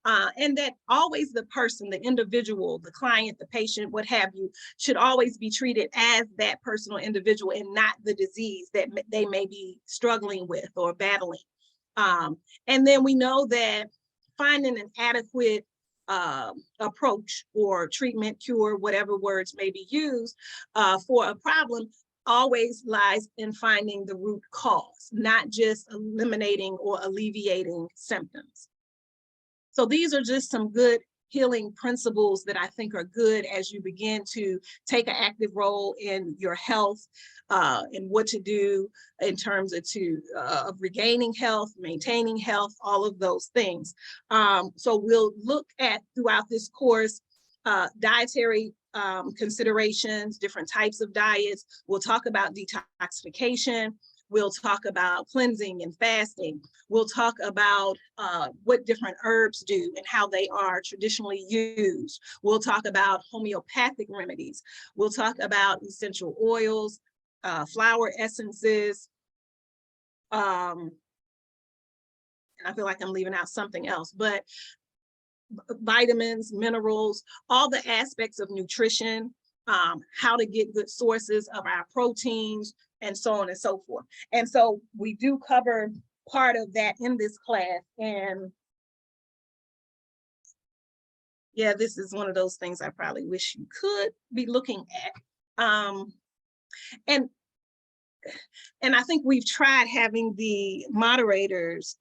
Speaker 10: and that always the person, the individual, the client, the patient, what have you, should always be treated as that personal individual and not the disease that they may be struggling with or battling. And then we know that finding an adequate approach or treatment, cure, whatever words may be used for a problem always lies in finding the root cause, not just eliminating or alleviating symptoms. So these are just some good healing principles that I think are good as you begin to take an active role in your health and what to do in terms of regaining health, maintaining health, all of those things. So we'll look at throughout this course dietary considerations, different types of diets. We'll talk about detoxification. We'll talk about cleansing and fasting. We'll talk about what different herbs do and how they are traditionally used. We'll talk about homeopathic remedies. We'll talk about essential oils, flower essences. And I feel like I'm leaving out something else, but vitamins, minerals, all the aspects of nutrition, how to get good sources of our proteins, and so on and so forth. And so we do cover part of that in this class. And yeah, this is one of those things I probably wish you could be looking at. And I think we've tried having the moderators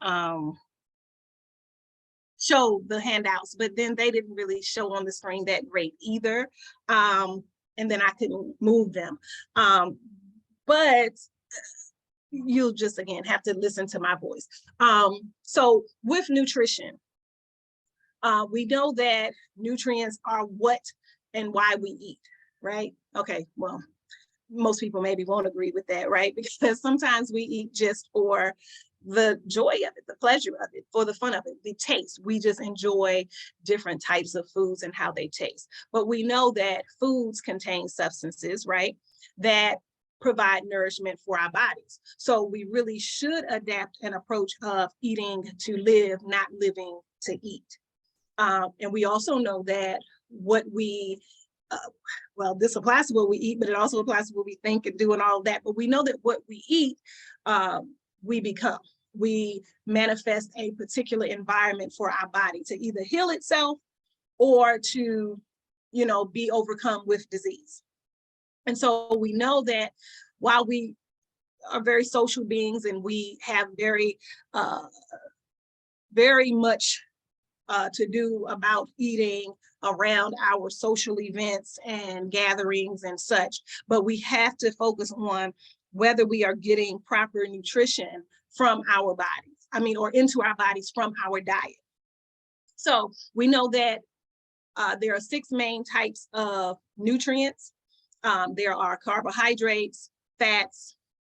Speaker 10: show the handouts, but then they didn't really show on the screen that great either. And then I couldn't move them. But you'll just, again, have to listen to my voice. So with nutrition, we know that nutrients are what and why we eat, right? Okay, well, most people maybe won't agree with that, right? Because sometimes we eat just for the joy of it, the pleasure of it, for the fun of it, the taste. We just enjoy different types of foods and how they taste. But we know that foods contain substances, right, that provide nourishment for our bodies. So we really should adapt an approach of eating to live, not living to eat. And we also know that what we, well, this applies to what we eat, but it also applies to what we think and do and all of that. But we know that what we eat, we become. We manifest a particular environment for our body to either heal itself or to, you know, be overcome with disease. And so we know that while we are very social beings and we have very much to do about eating around our social events and gatherings and such, but we have to focus on whether we are getting proper nutrition from our bodies, or into our bodies from our diet. So we know that there are 6 main types of nutrients. There are carbohydrates, fats,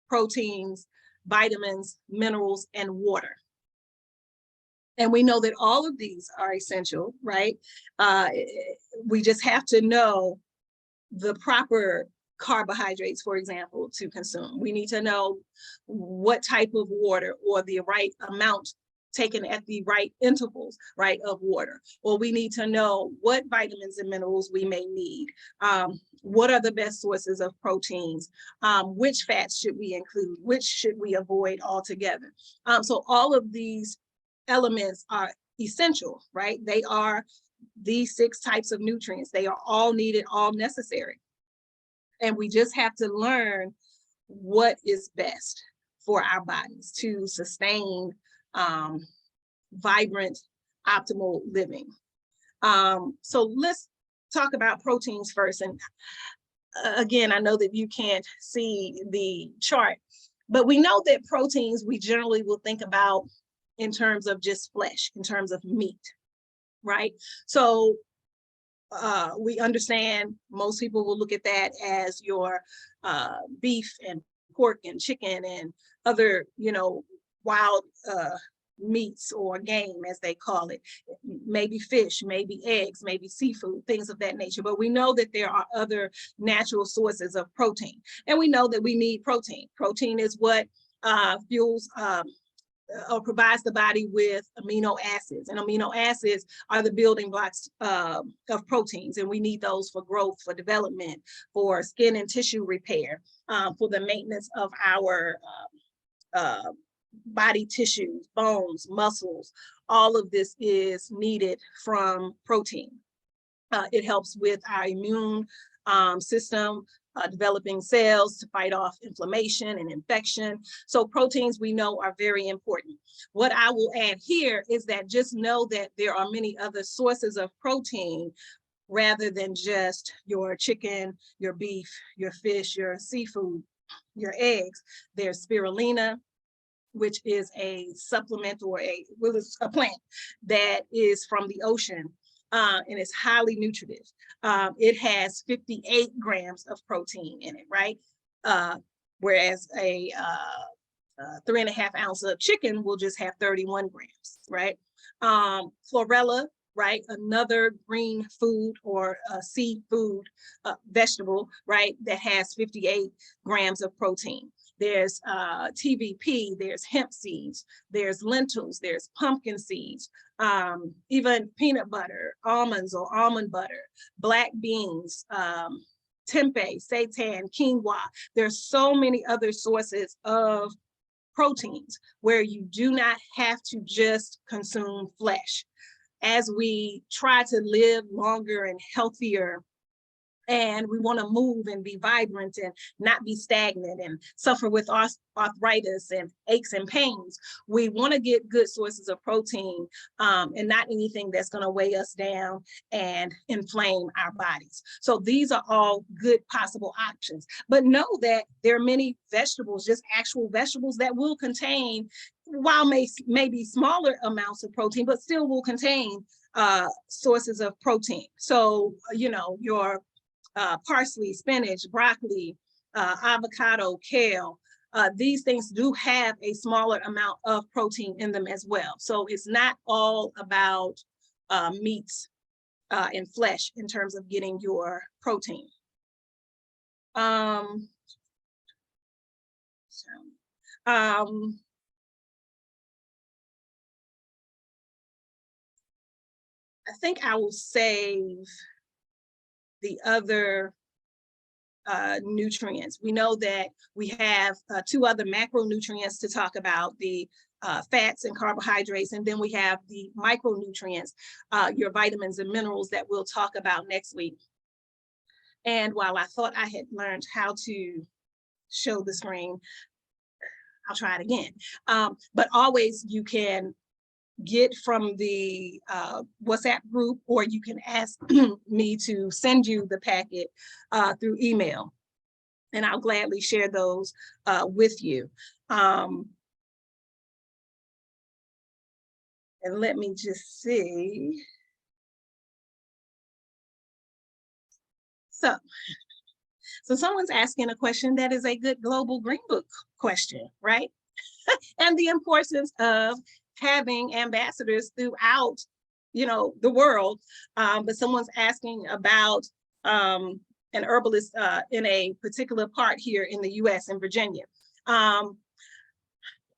Speaker 10: proteins, vitamins, minerals, and water. And we know that all of these are essential, right? We just have to know the proper carbohydrates, for example, to consume. We need to know what type of water or the right amount taken at the right intervals, right, of water. Or we need to know what vitamins and minerals we may need. What are the best sources of proteins? Which fats should we include? Which should we avoid altogether? So all of these elements are essential, right? They are these 6 types of nutrients. They are all needed, all necessary. And we just have to learn what is best for our bodies to sustain vibrant, optimal living. So let's talk about proteins first. And again, I know that you can't see the chart, but we know that proteins we generally will think about in terms of just flesh, in terms of meat, right? So we understand most people will look at that as your beef and pork and chicken and other, wild meats or game, as they call it, maybe fish, maybe eggs, maybe seafood, things of that nature. But we know that there are other natural sources of protein, and we know that we need protein. Protein is what fuels or provides the body with amino acids, and amino acids are the building blocks of proteins, and we need those for growth, for development, for skin and tissue repair, for the maintenance of our body tissues, bones, muscles. All of this is needed from protein. It helps with our immune system, developing cells to fight off inflammation and infection. So proteins we know are very important. What I will add here is that just know that there are many other sources of protein rather than just your chicken, your beef, your fish, your seafood, your eggs. There's spirulina, which is a supplement or a plant that is from the ocean, and it's highly nutritive. It has 58 grams of protein in it, right? Whereas a 3.5 ounce of chicken will just have 31 grams, right? Chlorella, right? Another green food or seafood vegetable, right? That has 58 grams of protein. There's TVP, there's hemp seeds, there's lentils, there's pumpkin seeds, even peanut butter, almonds or almond butter, black beans, tempeh, seitan, quinoa. There's so many other sources of proteins where you do not have to just consume flesh. As we try to live longer and healthier, and we want to move and be vibrant and not be stagnant and suffer with arthritis and aches and pains, we want to get good sources of protein, and not anything that's going to weigh us down and inflame our bodies. So these are all good possible options. But know that there are many vegetables, just actual vegetables, that will contain, while maybe smaller amounts of protein, but still will contain sources of protein. So, you know, your parsley, spinach, broccoli, avocado, kale, these things do have a smaller amount of protein in them as well. So it's not all about meats and flesh in terms of getting your protein. I think I will save the other nutrients. We know that we have 2 other macronutrients to talk about, the fats and carbohydrates, and then we have the micronutrients, your vitamins and minerals, that we'll talk about next week. And while I thought I had learned how to show the screen, I'll try it again. But always you can get from the WhatsApp group, or you can ask me to send you the packet through email, and I'll gladly share those with you. And let me just see. So someone's asking a question that is a good global Green Book question, right? And the importance of having ambassadors throughout, you know, the world. But someone's asking about an herbalist in a particular part here in the US, in Virginia.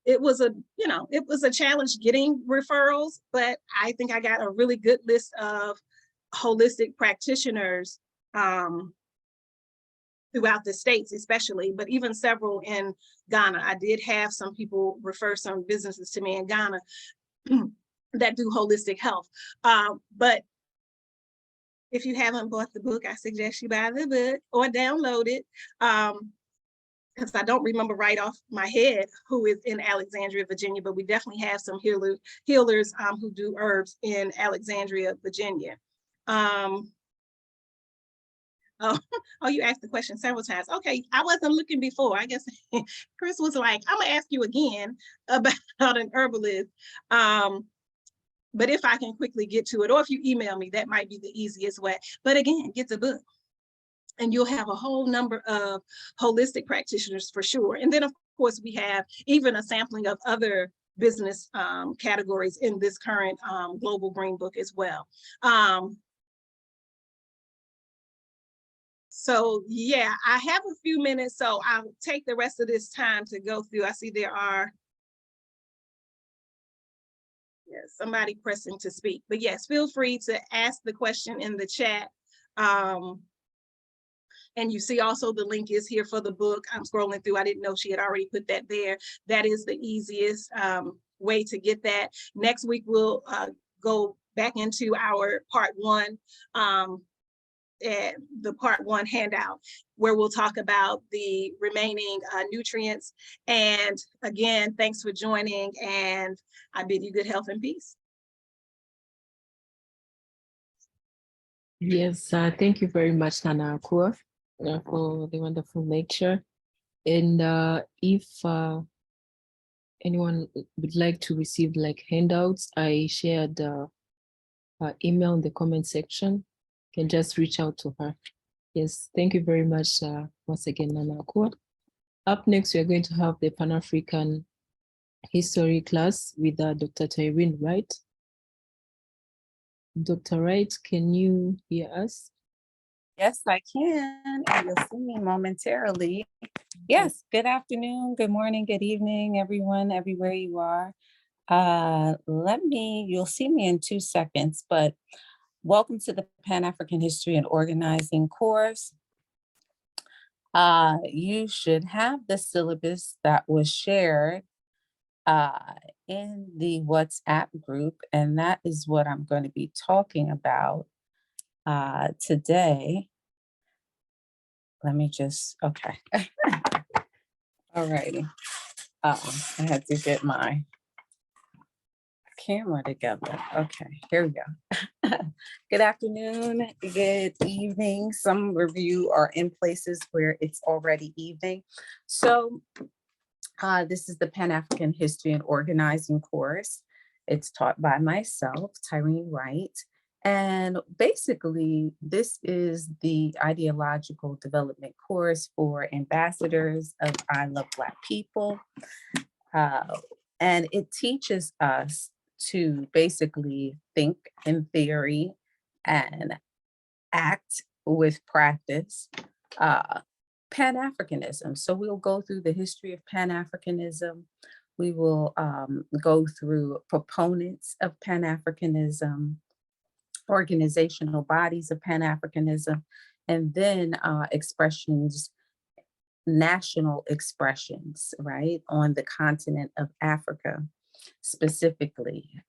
Speaker 10: It was a challenge getting referrals, but I think I got a really good list of holistic practitioners throughout the States especially, but even several in Ghana. I did have some people refer some businesses to me in Ghana that do holistic health. But if you haven't bought the book, I suggest you buy the book or download it, because I don't remember right off my head who is in Alexandria, Virginia, but we definitely have some healers who do herbs in Alexandria, Virginia. Oh, you asked the question several times. Okay, I wasn't looking before. I guess Chris was like, I'm gonna ask you again about an herbalist. But if I can quickly get to it, or if you email me, that might be the easiest way. But again, get the book, and you'll have a whole number of holistic practitioners for sure. And then of course we have even a sampling of other business categories in this current Global Green Book as well. So yeah, I have a few minutes, so I'll take the rest of this time to go through. I see there are somebody pressing to speak, but yes, feel free to ask the question in the chat. And you see also the link is here for the book. I'm scrolling through, I didn't know she had already put that there. That is the easiest way to get that. Next week, we'll go back into our part 1. the part 1 handout, where we'll talk about the remaining nutrients. And again, thanks for joining, and I bid you good health and peace.
Speaker 1: Yes, thank you very much, Nana Akua, for the wonderful lecture. And if anyone would like to receive like handouts, I shared her email in the comment section. You can just reach out to her. Yes, thank you very much once again, Nana Akua. Up next, we are going to have the Pan-African History class with Dr. Tyreen Wright. Dr. Wright, can you hear us?
Speaker 11: Yes, I can, and you'll see me momentarily. Yes, good afternoon, good morning, good evening, everyone, everywhere you are. You'll see me in 2 seconds, but welcome to the Pan-African History and Organizing course. You should have the syllabus that was shared in the WhatsApp group, and that is what I'm going to be talking about today. Let me just, okay. All righty. I had to get my camera together. Okay, here we go. Good afternoon, good evening. Some of you are in places where it's already evening. So this is the Pan-African History and Organizing course. It's taught by myself, Tyreen Wright. And basically, this is the ideological development course for ambassadors of I Love Black People. And it teaches us to basically think in theory and act with practice. Pan-Africanism. So we'll go through the history of Pan-Africanism. We will go through proponents of Pan-Africanism, organizational bodies of Pan-Africanism, and then expressions, national expressions, right, on the continent of Africa specifically.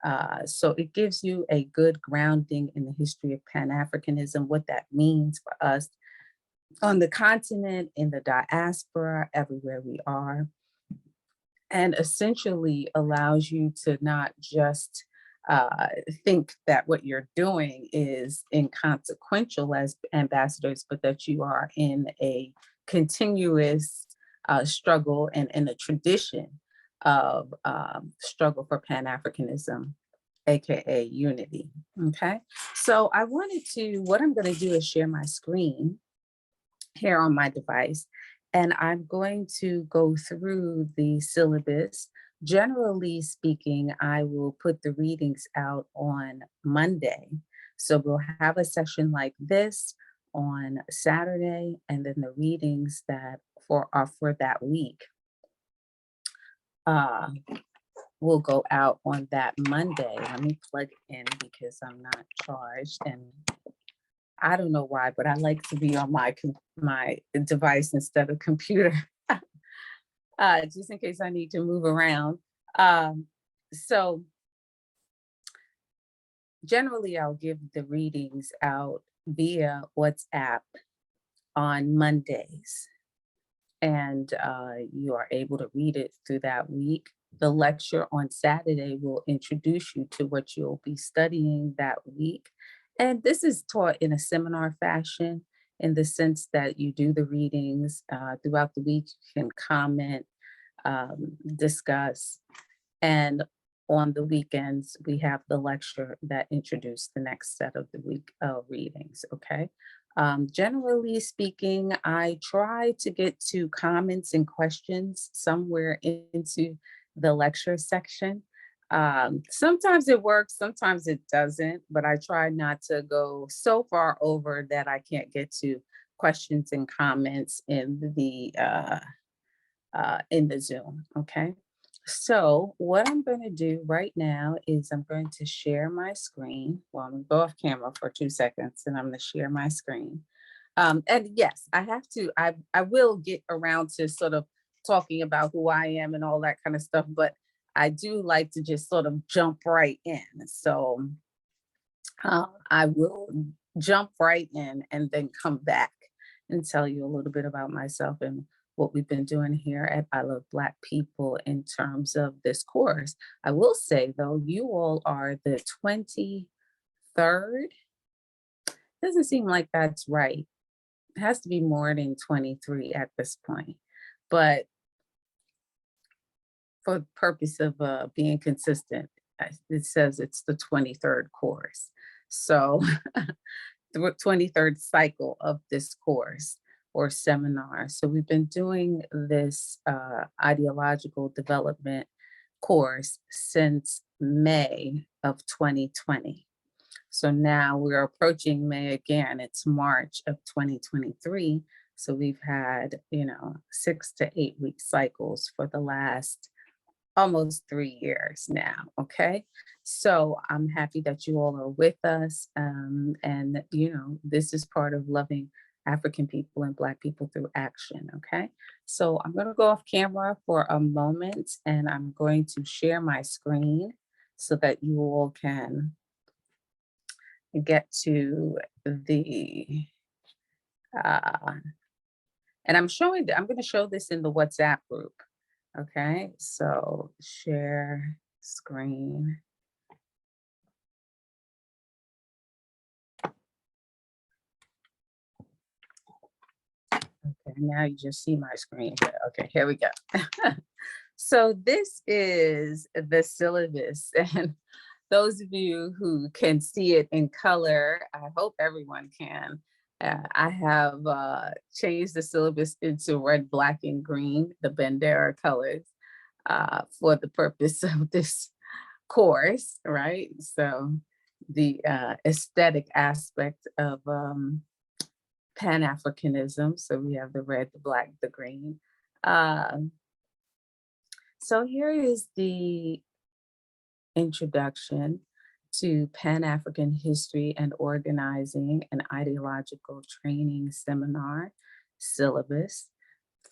Speaker 11: So it gives you a good grounding in the history of Pan-Africanism, what that means for us on the continent, in the diaspora, everywhere we are, and essentially allows you to not just think that what you're doing is inconsequential as ambassadors, but that you are in a continuous struggle and in a tradition of struggle for Pan-Africanism, AKA unity, okay? So what I'm gonna do is share my screen here on my device, and I'm going to go through the syllabus. Generally speaking, I will put the readings out on Monday. So we'll have a session like this on Saturday, and then the readings that are for that week will go out on that Monday. Let me plug in because I'm not charged, and I don't know why, but I like to be on my device instead of computer, just in case I need to move around. So generally, I'll give the readings out via WhatsApp on Mondays, and you are able to read it through that week. The lecture on Saturday will introduce you to what you'll be studying that week. And this is taught in a seminar fashion, in the sense that you do the readings throughout the week, you can comment, discuss, and on the weekends, we have the lecture that introduced the next set of the week readings, okay? Generally speaking, I try to get to comments and questions somewhere into the lecture section. Sometimes it works, sometimes it doesn't, but I try not to go so far over that I can't get to questions and comments in the Zoom, okay? So what I'm going to do right now is I'm going to share my screen. Well, I'm going to go off camera for 2 seconds and I'm going to share my screen. And yes, I will get around to sort of talking about who I am and all that kind of stuff, but I do like to just sort of jump right in. So I will jump right in and then come back and tell you a little bit about myself and what we've been doing here at I Love Black People in terms of this course. I will say though, you all are the 23rd. Doesn't seem like that's right. It has to be more than 23 at this point. But for the purpose of being consistent, it says it's the 23rd course. So the 23rd cycle of this course or seminar. So we've been doing this ideological development course since May of 2020. So now we're approaching May again, it's March of 2023. So we've had, 6 to 8 week cycles for the last almost 3 years now, okay? So I'm happy that you all are with us. And, this is part of loving African people and Black people through action, okay? So I'm gonna go off camera for a moment and I'm going to share my screen so that you all can get to the, and I'm gonna show this in the WhatsApp group. Okay, so share screen. Okay, now you just see my screen here. Okay, here we go. So this is the syllabus, and those of you who can see it in color, I hope everyone can. I have changed the syllabus into red, black, and green, the Bandera colors, for the purpose of this course, right? So the aesthetic aspect of Pan-Africanism. So we have the red, the black, the green. So here is the introduction to Pan-African History and Organizing and Ideological Training Seminar syllabus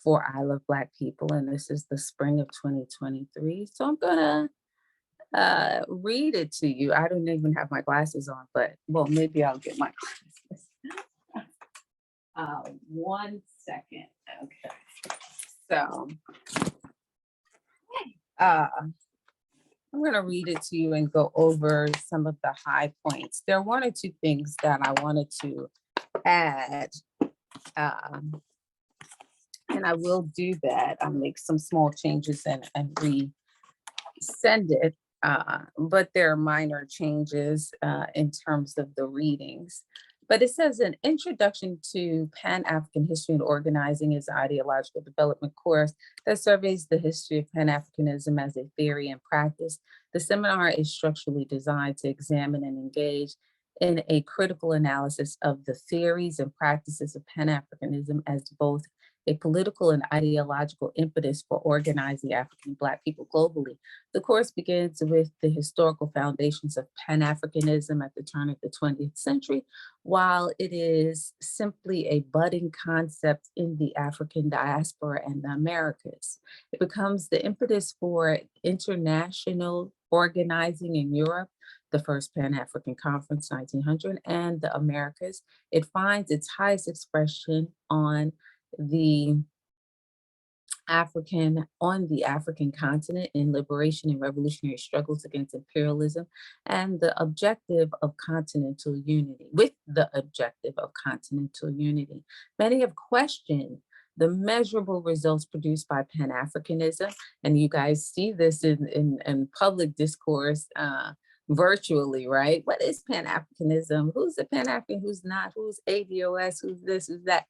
Speaker 11: for I Love Black People. And this is the spring of 2023. So I'm gonna read it to you. I don't even have my glasses on, but well, maybe I'll get my glasses. 1 second, okay. So, I'm going to read it to you and go over some of the high points. There are 1 or 2 things that I wanted to add, and I will do that. I'll make some small changes and resend it, but there are minor changes in terms of the readings. But it says an introduction to Pan-African history and organizing is an ideological development course that surveys the history of Pan-Africanism as a theory and practice. The seminar is structurally designed to examine and engage in a critical analysis of the theories and practices of Pan-Africanism as both a political and ideological impetus for organizing African Black people globally. The course begins with the historical foundations of Pan-Africanism at the turn of the 20th century, while it is simply a budding concept in the African diaspora and the Americas. It becomes the impetus for international organizing in Europe, the first Pan-African Conference, 1900, and the Americas. It finds its highest expression on the African continent in liberation and revolutionary struggles against imperialism and the objective of continental unity, Many have questioned the measurable results produced by Pan-Africanism, and you guys see this in public discourse virtually, right? What is Pan-Africanism? Who's a Pan-African, who's not, who's ADOS, who's this, who's that?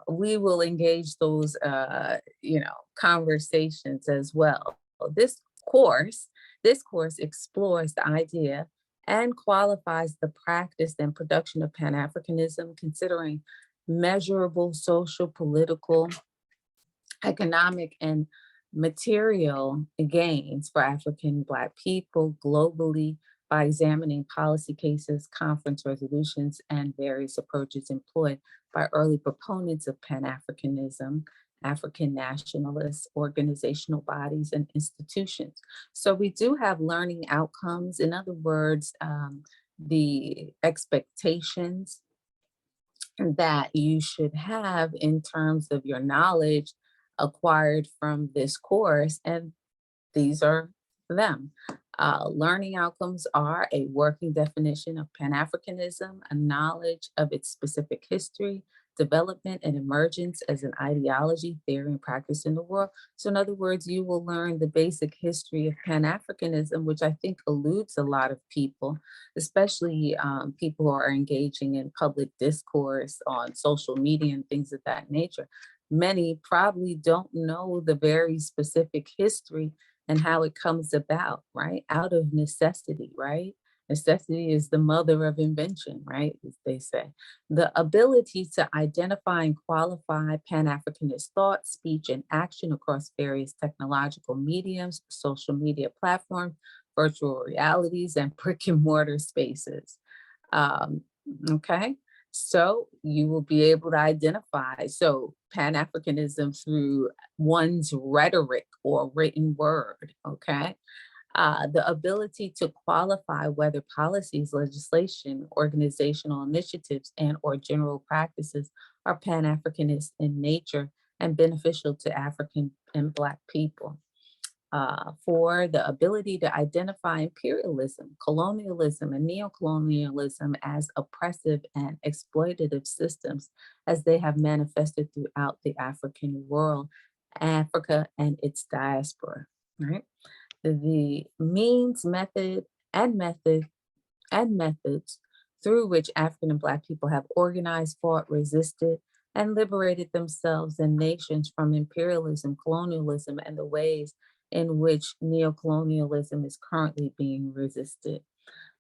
Speaker 11: We will engage those, conversations as well. This course explores the idea and qualifies the practice and production of Pan-Africanism, considering measurable social, political, economic, and material gains for African Black people globally by examining policy cases, conference resolutions, and various approaches employed by early proponents of Pan-Africanism, African nationalists, organizational bodies, and institutions. So we do have learning outcomes. In other words, the expectations that you should have in terms of your knowledge acquired from this course, and these are them. Learning outcomes are a working definition of Pan-Africanism, a knowledge of its specific history, development, and emergence as an ideology, theory, and practice in the world. So in other words, you will learn the basic history of Pan-Africanism, which I think eludes a lot of people, especially people who are engaging in public discourse on social media and things of that nature. Many probably don't know the very specific history and how it comes about, right? Out of necessity, right? Necessity is the mother of invention, right? As they say. The ability to identify and qualify Pan-Africanist thought, speech, and action across various technological mediums, social media platforms, virtual realities, and brick and mortar spaces. Okay, so you will be able to identify. So Pan-Africanism through one's rhetoric or written word, okay? The ability to qualify whether policies, legislation, organizational initiatives, and or general practices are Pan-Africanist in nature and beneficial to African and Black people. For the ability to identify imperialism, colonialism, and neocolonialism as oppressive and exploitative systems as they have manifested throughout the African world, Africa and its diaspora, right? The means, methods through which African and Black people have organized, fought, resisted, and liberated themselves and nations from imperialism, colonialism, and the ways in which neocolonialism is currently being resisted.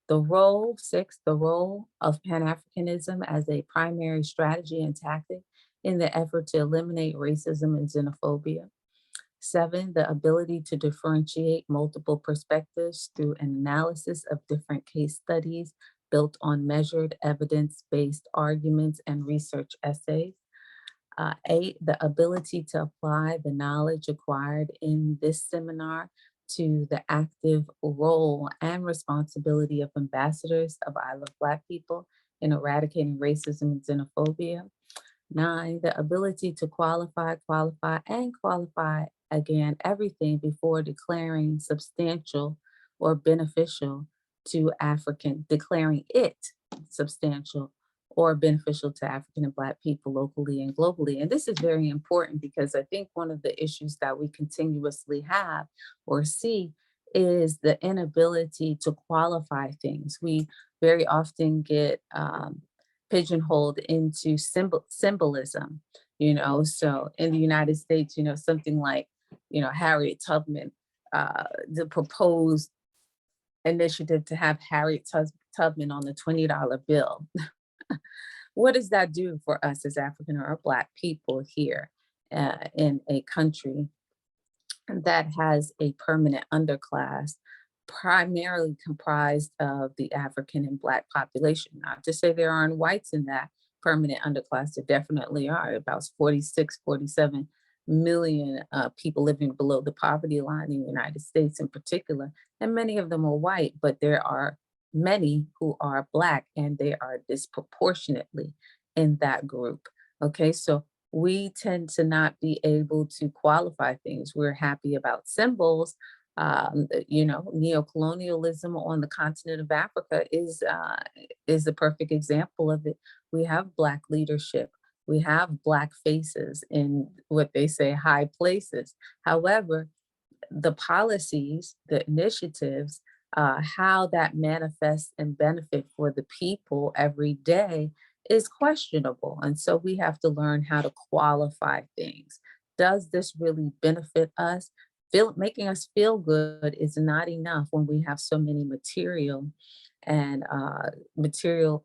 Speaker 11: The role of Pan-Africanism as a primary strategy and tactic in the effort to eliminate racism and xenophobia. 7, the ability to differentiate multiple perspectives through an analysis of different case studies built on measured evidence-based arguments and research essays. 8, the ability to apply the knowledge acquired in this seminar to the active role and responsibility of ambassadors of I Love Black People in eradicating racism and xenophobia. 9, the ability to qualify again everything before declaring substantial or beneficial to declaring it substantial or beneficial to African and Black people locally and globally. And this is very important because I think one of the issues that we continuously have or see is the inability to qualify things. We very often get pigeonholed into symbolism, so in the United States, something like, Harriet Tubman, the proposed initiative to have Harriet Tubman on the $20 bill. What does that do for us as African or Black people here in a country that has a permanent underclass, primarily comprised of the African and Black population? Not to say there aren't whites in that permanent underclass, there definitely are, about 46, 47 million people living below the poverty line in the United States in particular, and many of them are white, but there are many who are Black, and they are disproportionately in that group. Okay, so we tend to not be able to qualify things. We're happy about symbols. Neocolonialism on the continent of Africa is the perfect example of it. We have Black leadership. We have Black faces in what they say high places. However, the policies, the initiatives, how that manifests and benefit for the people every day is questionable. And so we have to learn how to qualify things. Does this really benefit us? Making us feel good is not enough when we have so many material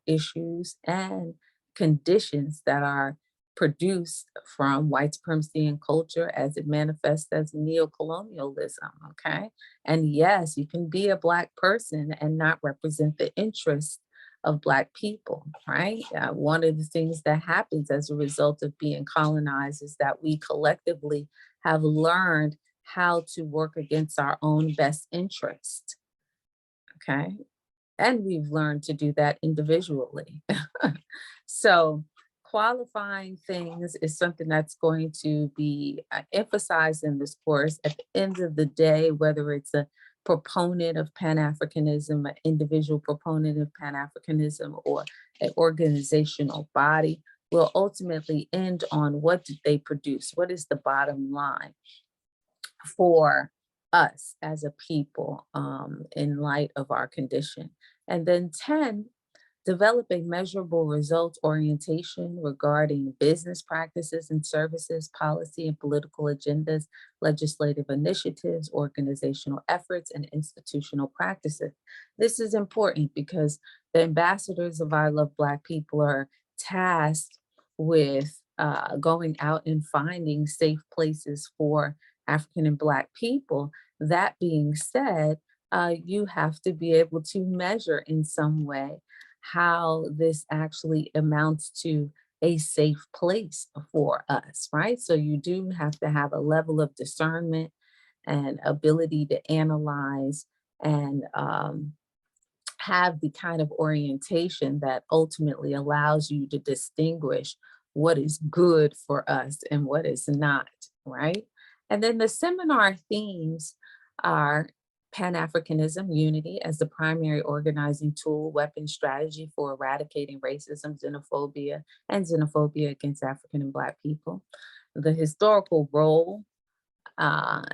Speaker 11: issues and conditions that are produced from white supremacy and culture as it manifests as neocolonialism, okay? And yes, you can be a Black person and not represent the interests of Black people, right? One of the things that happens as a result of being colonized is that we collectively have learned how to work against our own best interest, okay? And we've learned to do that individually. So qualifying things is something that's going to be emphasized in this course. At the end of the day, whether it's a proponent of Pan-Africanism, an individual proponent of Pan-Africanism, or an organizational body, will ultimately end on what did they produce? What is the bottom line for us as a people in light of our condition? And then 10, develop a measurable results orientation regarding business practices and services, policy and political agendas, legislative initiatives, organizational efforts, and institutional practices. This is important because the ambassadors of I Love Black People are tasked with going out and finding safe places for African and Black people. That being said, you have to be able to measure in some way how this actually amounts to a safe place for us, right? So you do have to have a level of discernment and ability to analyze and have the kind of orientation that ultimately allows you to distinguish what is good for us and what is not, right? And then the seminar themes are Pan-Africanism, unity as the primary organizing tool, weapon, strategy for eradicating racism, xenophobia, and xenophobia against African and Black people. The historical role,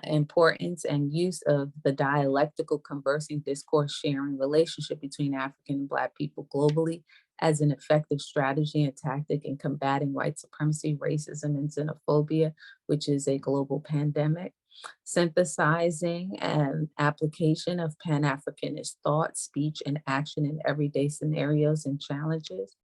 Speaker 11: importance, and use of the dialectical conversing discourse sharing relationship between African and Black people globally as an effective strategy and tactic in combating white supremacy, racism, and xenophobia, which is a global pandemic. Synthesizing and application of Pan-Africanist thought, speech, and action in everyday scenarios and challenges.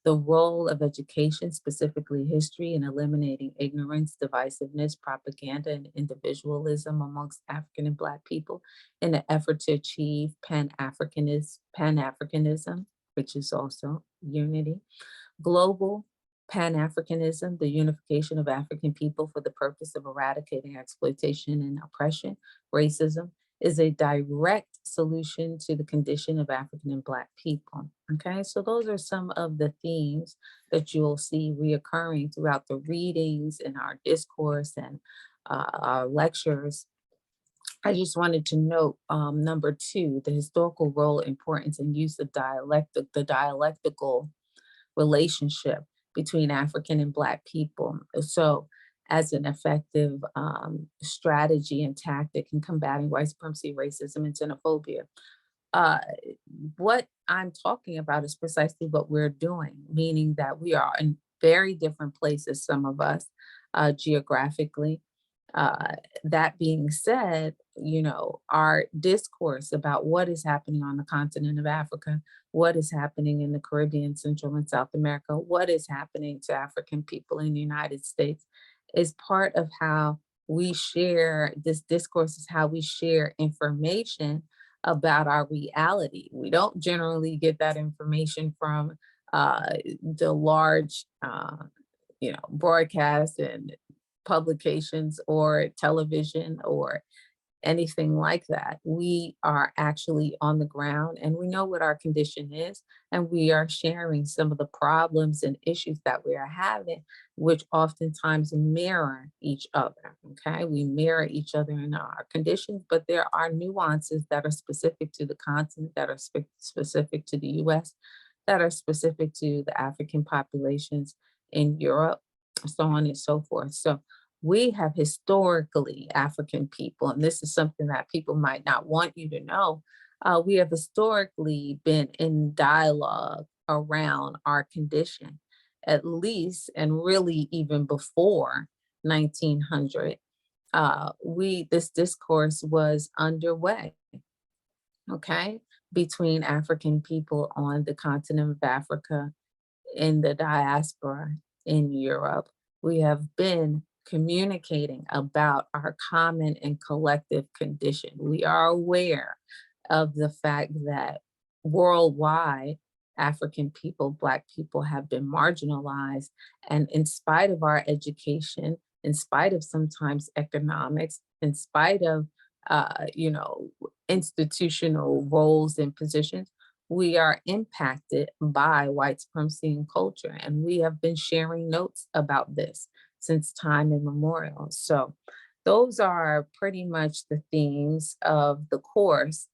Speaker 11: The role of education, specifically history, in eliminating ignorance, divisiveness, propaganda, and individualism amongst African and Black people in an effort to achieve Pan-Africanism, which is also unity. Global Pan-Africanism, the unification of African people for the purpose of eradicating exploitation and oppression, racism, is a direct solution to the condition of African and Black people. Okay, so those are some of the themes that you'll see reoccurring throughout the readings and our discourse and our lectures. I just wanted to note number 2, the historical role, importance, and use of the dialectical relationship between African and Black people. So as an effective strategy and tactic in combating white supremacy, racism, and xenophobia. What I'm talking about is precisely what we're doing, meaning that we are in very different places, some of us, geographically. That being said, you know, our discourse about what is happening on the continent of Africa, what is happening in the Caribbean, Central and South America, what is happening to African people in the United States is part of how we share, this discourse is how we share information about our reality. We don't generally get that information from the large, you know, broadcasts and publications or television or anything like that. We are actually on the ground and we know what our condition is, and we are sharing some of the problems and issues that we are having, which oftentimes mirror each other. Okay, we mirror each other in our conditions, but there are nuances that are specific to the continent, that are specific to the US, that are specific to the African populations in Europe, so on and so forth. So we have historically, African people, and this is something that people might not want you to know, we have historically been in dialogue around our condition, at least, and really even before 1900, this discourse was underway, okay, between African people on the continent of Africa, in the diaspora, in Europe. We have been communicating about our common and collective condition. We are aware of the fact that worldwide, African people, Black people have been marginalized. And in spite of our education, in spite of sometimes economics, in spite of, you know, institutional roles and positions, we are impacted by white supremacy and culture. And we have been sharing notes about this since time immemorial. So those are pretty much the themes of the course.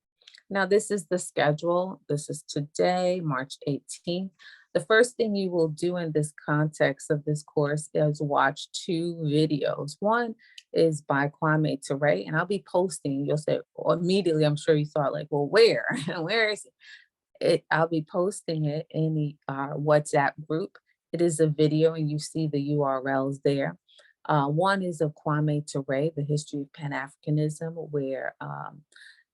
Speaker 11: Now, this is the schedule. This is today, March 18th. The first thing you will do in this context of this course is watch 2 videos. One is by Kwame Ture, and I'll be posting, you'll say, well, immediately, I'm sure you thought like, well, where? Where is it? I'll be posting it in the WhatsApp group. It is a video and you see the URLs there. One is of Kwame Ture, The History of Pan-Africanism, where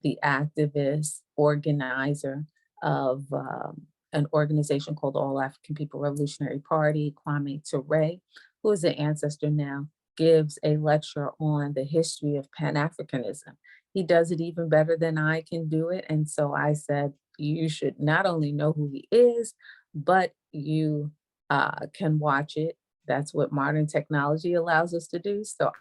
Speaker 11: the activist organizer of an organization called All African People Revolutionary Party, Kwame Ture, who is an ancestor now, gives a lecture on the history of Pan-Africanism. He does it even better than I can do it. And so I said, you should not only know who he is, but you can watch it. That's what modern technology allows us to do. So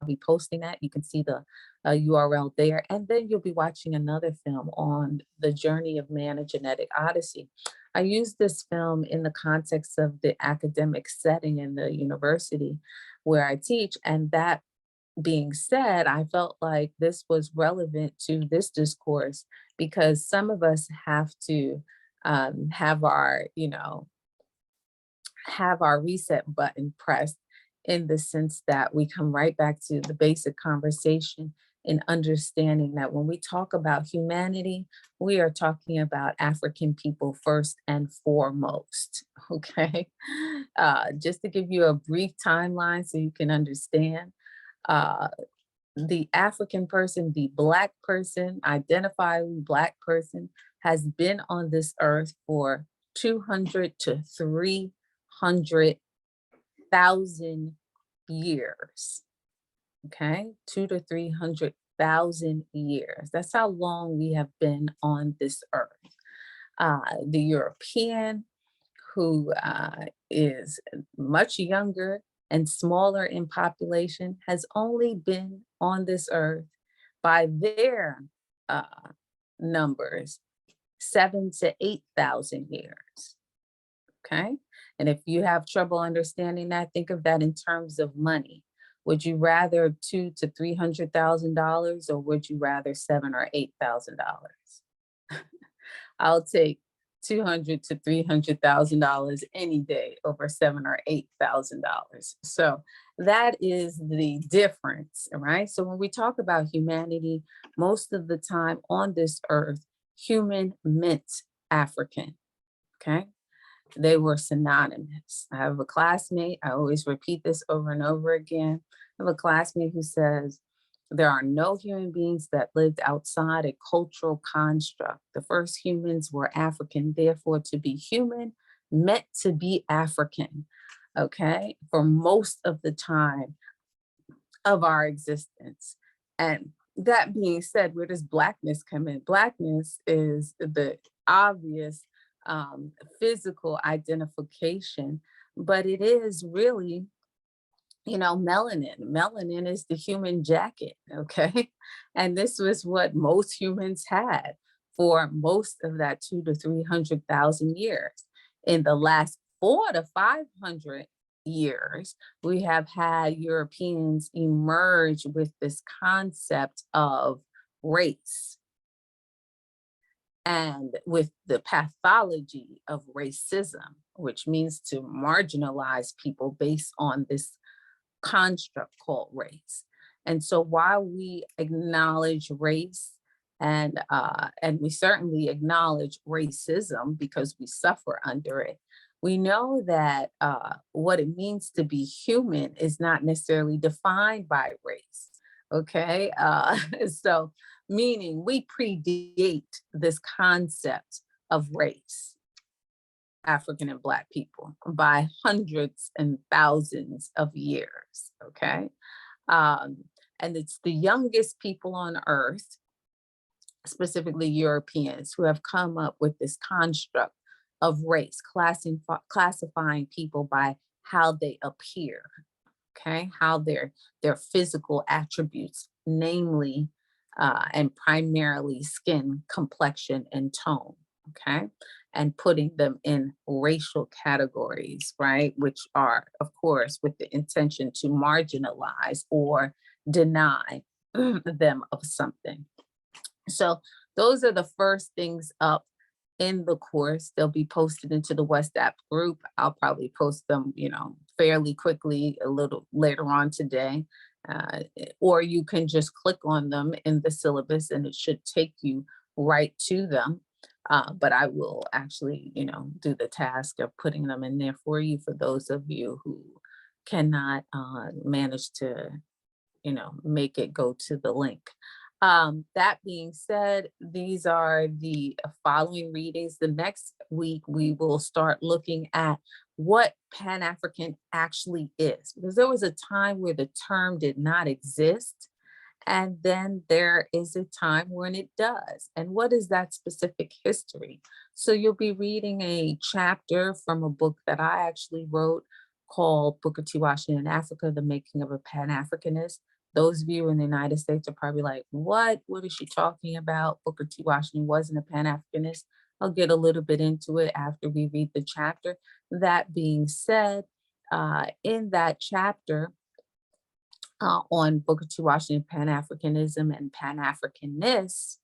Speaker 11: I'll be posting that. You can see the URL there. And then you'll be watching another film on the journey of man, a genetic odyssey. I use this film in the context of the academic setting in the university where I teach. And that being said, I felt like this was relevant to this discourse because some of us have to have our, have our reset button pressed in the sense that we come right back to the basic conversation in understanding that when we talk about humanity, we are talking about African people first and foremost, okay? Just to give you a brief timeline so you can understand, the African person, the Black person, identifiably Black person, has been on this earth for 200 to 300,000 years. Okay, 200 to 300,000 years. That's how long we have been on this earth. The European, who is much younger and smaller in population, has only been on this earth by their numbers 7,000 to 8,000 years. Okay, and if you have trouble understanding that, think of that in terms of money. Would you rather $200,000 to $300,000, or would you rather $7,000 or $8,000? I'll take $200,000 to $300,000 any day over $7,000 or $8,000. So that is the difference, right? So when we talk about humanity, most of the time on this earth, human meant African. Okay. They were synonymous. I have a classmate, I always repeat this over and over again. I have a classmate who says, there are no human beings that lived outside a cultural construct. The first humans were African, therefore to be human meant to be African, okay? For most of the time of our existence. And that being said, where does Blackness come in? Blackness is the obvious physical identification, but it is really, melanin. Melanin is the human jacket, okay? And this was what most humans had for most of that 200,000 to 300,000 years. In the last 400 to 500 years, we have had Europeans emerge with this concept of race, and with the pathology of racism, which means to marginalize people based on this construct called race. And so while we acknowledge race and we certainly acknowledge racism because we suffer under it, we know that what it means to be human is not necessarily defined by race, okay? So meaning we predate this concept of race, African and Black people, by hundreds and thousands of years, okay? And it's the youngest people on earth, specifically Europeans, who have come up with this construct of race, classifying people by how they appear, okay? How their physical attributes, namely, and primarily skin, complexion, and tone. okay, and putting them in racial categories, right, which are, of course, with the intention to marginalize or deny them of something. So those are the first things up in the course. They'll be posted into the WhatsApp group. I'll probably post them, fairly quickly a little later on today. Or you can just click on them in the syllabus and it should take you right to them. But I will actually, do the task of putting them in there for you, for those of you who cannot manage to, make it go to the link. That being said, these are the following readings. The next week, we will start looking at what Pan-African actually is, because there was a time where the term did not exist. And then there is a time when it does. And what is that specific history? So you'll be reading a chapter from a book that I actually wrote called Booker T. Washington in Africa, The Making of a Pan-Africanist. Those of you in the United States are probably like, what is she talking about? Booker T. Washington wasn't a Pan-Africanist. I'll get a little bit into it after we read the chapter. That being said, in that chapter on Booker T. Washington, Pan-Africanism and Pan-Africanists,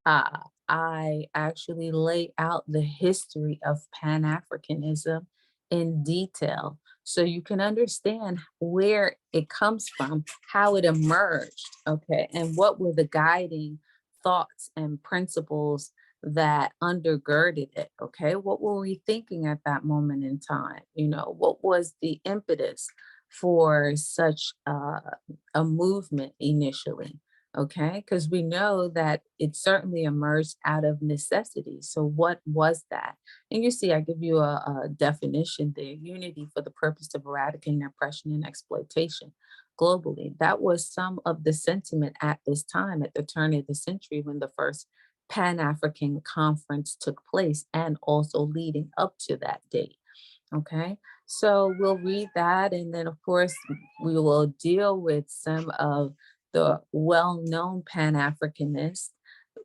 Speaker 11: I actually lay out the history of Pan-Africanism in detail, so you can understand where it comes from, how it emerged, okay, and what were the guiding thoughts and principles that undergirded it, okay? What were we thinking at that moment in time? What was the impetus for such a movement initially? Okay, because we know that it certainly emerged out of necessity. So what was that? And you see, I give you a definition there: unity for the purpose of eradicating oppression and exploitation globally. That was some of the sentiment at this time, at the turn of the century, when the first Pan-African conference took place, and also leading up to that date. Okay, so we'll read that, and then of course we will deal with some of the well-known Pan-Africanists,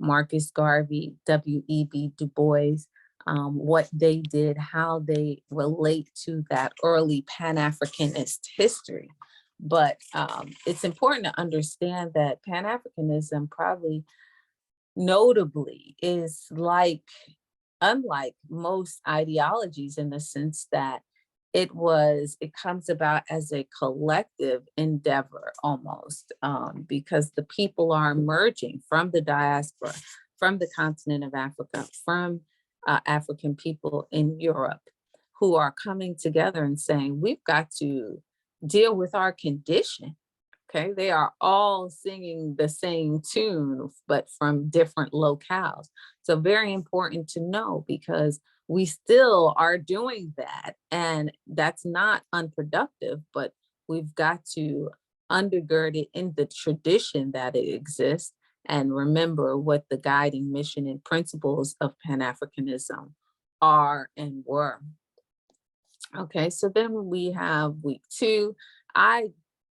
Speaker 11: Marcus Garvey, W.E.B. Du Bois, what they did, how they relate to that early Pan-Africanist history. But it's important to understand that Pan-Africanism probably notably is unlike most ideologies, in the sense that it comes about as a collective endeavor almost, because the people are emerging from the diaspora, from the continent of Africa, from African people in Europe, who are coming together and saying, we've got to deal with our condition. Okay, they are all singing the same tune, but from different locales. So very important to know, because we still are doing that, and that's not unproductive, but we've got to undergird it in the tradition that it exists, and remember what the guiding mission and principles of Pan-Africanism are and were. Okay, so then we have week 2. I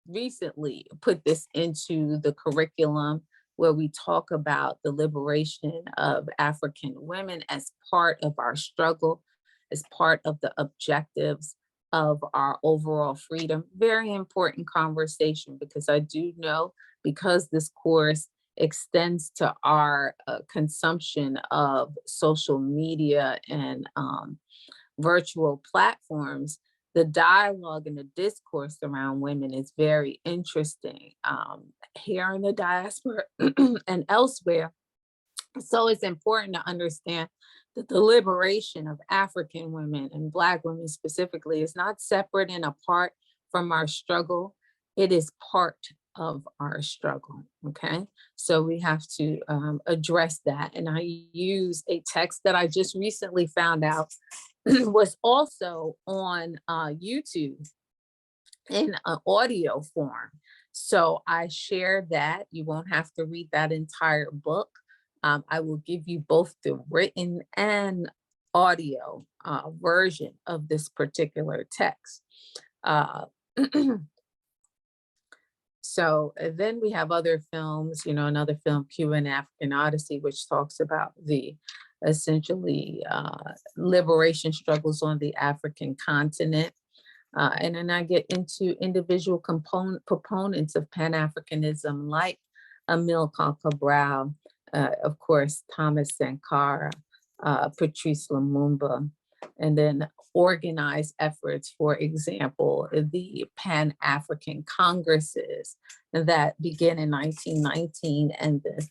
Speaker 11: recently put this into the curriculum, where we talk about the liberation of African women as part of our struggle, as part of the objectives of our overall freedom. Very important conversation, because I do know, because this course extends to our consumption of social media and virtual platforms, the dialogue and the discourse around women is very interesting here in the diaspora and elsewhere. So it's important to understand that the liberation of African women, and Black women specifically, is not separate and apart from our struggle. It is part of our struggle, okay? So we have to address that. And I use a text that I just recently found out was also on YouTube in an audio form. So I shared that. You won't have to read that entire book. I will give you both the written and audio version of this particular text. So then we have other films, another film, Cuban African Odyssey, which talks about the essentially liberation struggles on the African continent. And then I get into individual proponents of Pan-Africanism like Amilcar Cabral, of course, Thomas Sankara, Patrice Lumumba, and then organized efforts, for example, the Pan-African Congresses that began in 1919 and the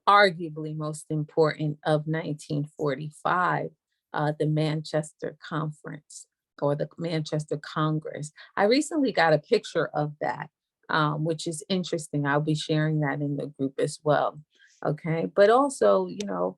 Speaker 11: arguably most important of 1945, the Manchester Conference or the Manchester Congress. I recently got a picture of that, which is interesting. I'll be sharing that in the group as well. Okay, but also, you know,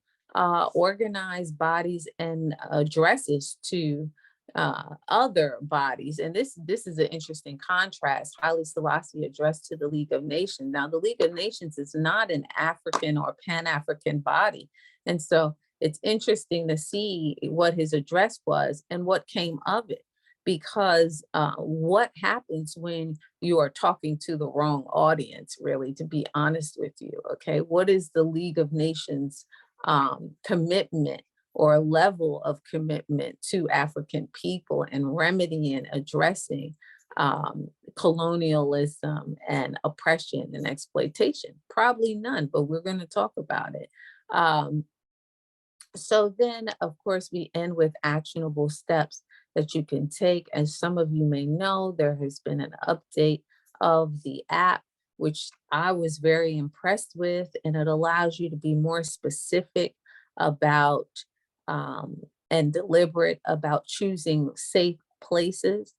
Speaker 11: organized bodies and addresses to other bodies. And this is an interesting contrast. Haile Selassie addressed to the League of Nations. Now, the League of Nations is not an African or Pan-African body. And so it's interesting to see what his address was and what came of it, because what happens when you are talking to the wrong audience, really, to be honest with you, okay? What is the League of Nations commitment or level of commitment to African people and remedying and addressing colonialism and oppression and exploitation? Probably none, but we're going to talk about it. So then, of course, we end with actionable steps that you can take. As some of you may know, there has been an update of the app, which I was very impressed with, and it allows you to be more specific about and deliberate about choosing safe places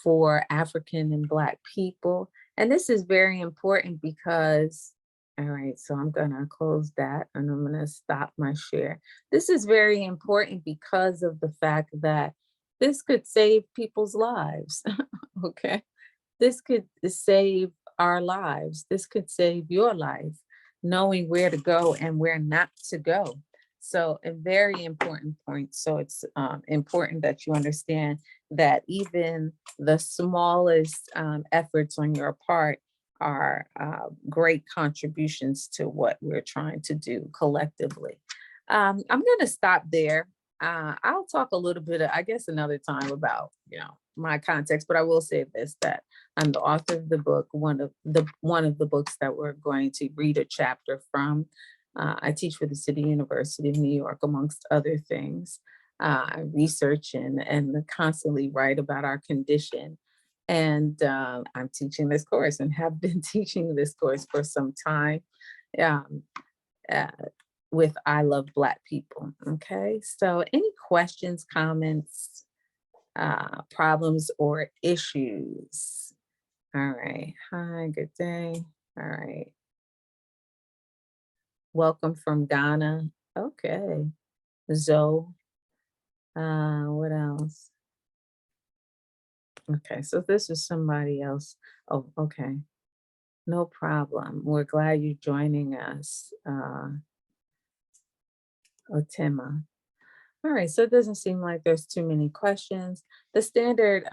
Speaker 11: for African and Black people. And this is very important because, all right, so I'm gonna close that and I'm gonna stop my share. This is very important because of the fact that this could save people's lives, okay? This could save our lives. This could save your life, knowing where to go and where not to go. So a very important point. So it's important that you understand that even the smallest efforts on your part are great contributions to what we're trying to do collectively. I'm going to stop there. I'll talk a little bit, I guess, another time about, you know, my context, but I will say this, that I'm the author of the book, one of the books that we're going to read a chapter from. I teach for the City University of New York, amongst other things. I research and constantly write about our condition. And I'm teaching this course and have been teaching this course for some time with I Love Black People. Okay, so any questions, comments, problems, or issues? All right, hi, good day. All right. Welcome from Ghana. Okay. Zoe. What else? Okay, so this is somebody else. Oh, okay. No problem. We're glad you're joining us, Otema. All right, so it doesn't seem like there's too many questions. The standard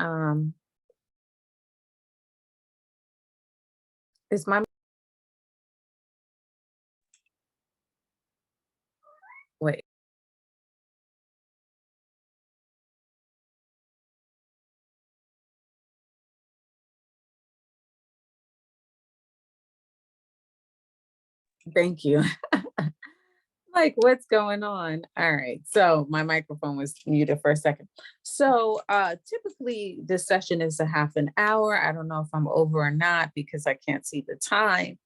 Speaker 11: is my, wait. Thank you. Like, what's going on? All right, so my microphone was muted for a second. So typically this session is a half an hour. I don't know if I'm over or not because I can't see the time,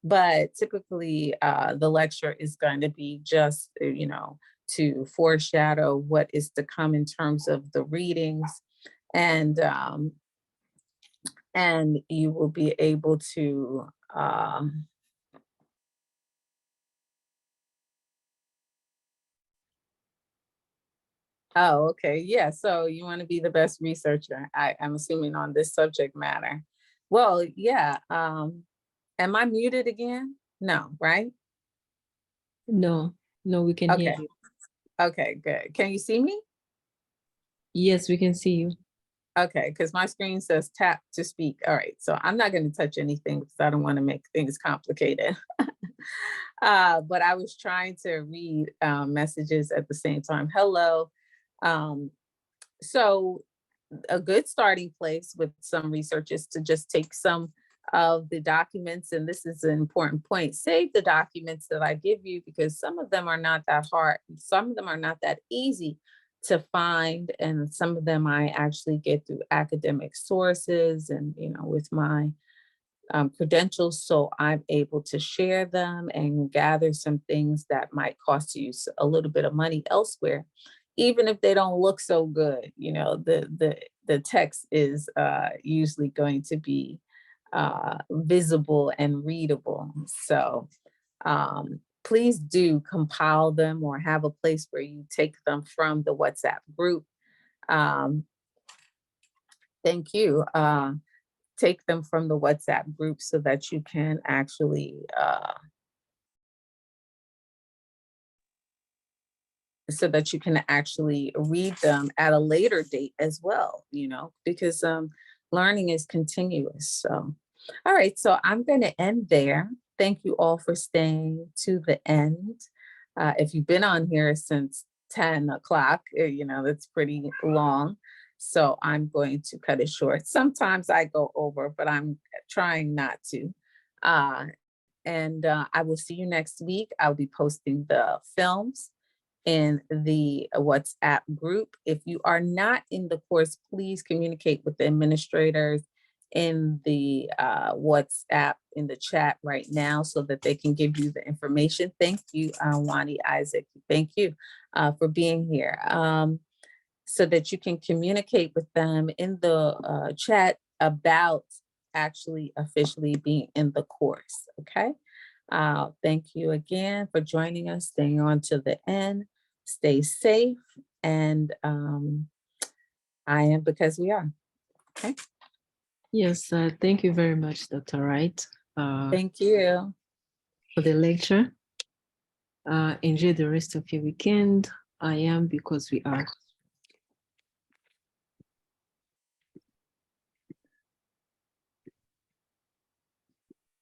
Speaker 11: but typically the lecture is going to be just, you know, to foreshadow what is to come in terms of the readings, and you will be able to oh, okay. Yeah. So you want to be the best researcher, I'm assuming, on this subject matter. Well, yeah. Am I muted again? No, right?
Speaker 1: No, we can hear
Speaker 11: Okay.
Speaker 1: you.
Speaker 11: Okay, good. Can you see me?
Speaker 1: Yes, we can see you.
Speaker 11: Okay, because my screen says tap to speak. All right, so I'm not going to touch anything because I don't want to make things complicated. But I was trying to read messages at the same time. Hello. So a good starting place with some research is to just take some of the documents, and this is an important point, save the documents that I give you, because some of them are not that hard. Some of them are not that easy to find, and some of them I actually get through academic sources and, you know, with my credentials, so I'm able to share them and gather some things that might cost you a little bit of money elsewhere, even if they don't look so good. You know, the text is usually going to be visible and readable. So please do compile them or have a place where you take them from the WhatsApp group. Thank you. Take them from the WhatsApp group so that you can actually read them at a later date as well, you know, because learning is continuous. So, all right, so I'm going to end there. Thank you all for staying to the end. If you've been on here since 10 o'clock, you know, that's pretty long. So I'm going to cut it short. Sometimes I go over, but I'm trying not to. And I will see you next week. I'll be posting the films in the WhatsApp group. If you are not in the course, please communicate with the administrators in the WhatsApp in the chat right now so that they can give you the information. Thank you, Wani Isaac. Thank you for being here. So that you can communicate with them in the chat about actually officially being in the course, okay? Thank you again for joining us, staying on to the end. Stay safe, and I am because we are, okay?
Speaker 1: Yes, thank you very much, Dr. Wright.
Speaker 11: Thank you.
Speaker 1: For the lecture. Enjoy the rest of your weekend. I am because we are.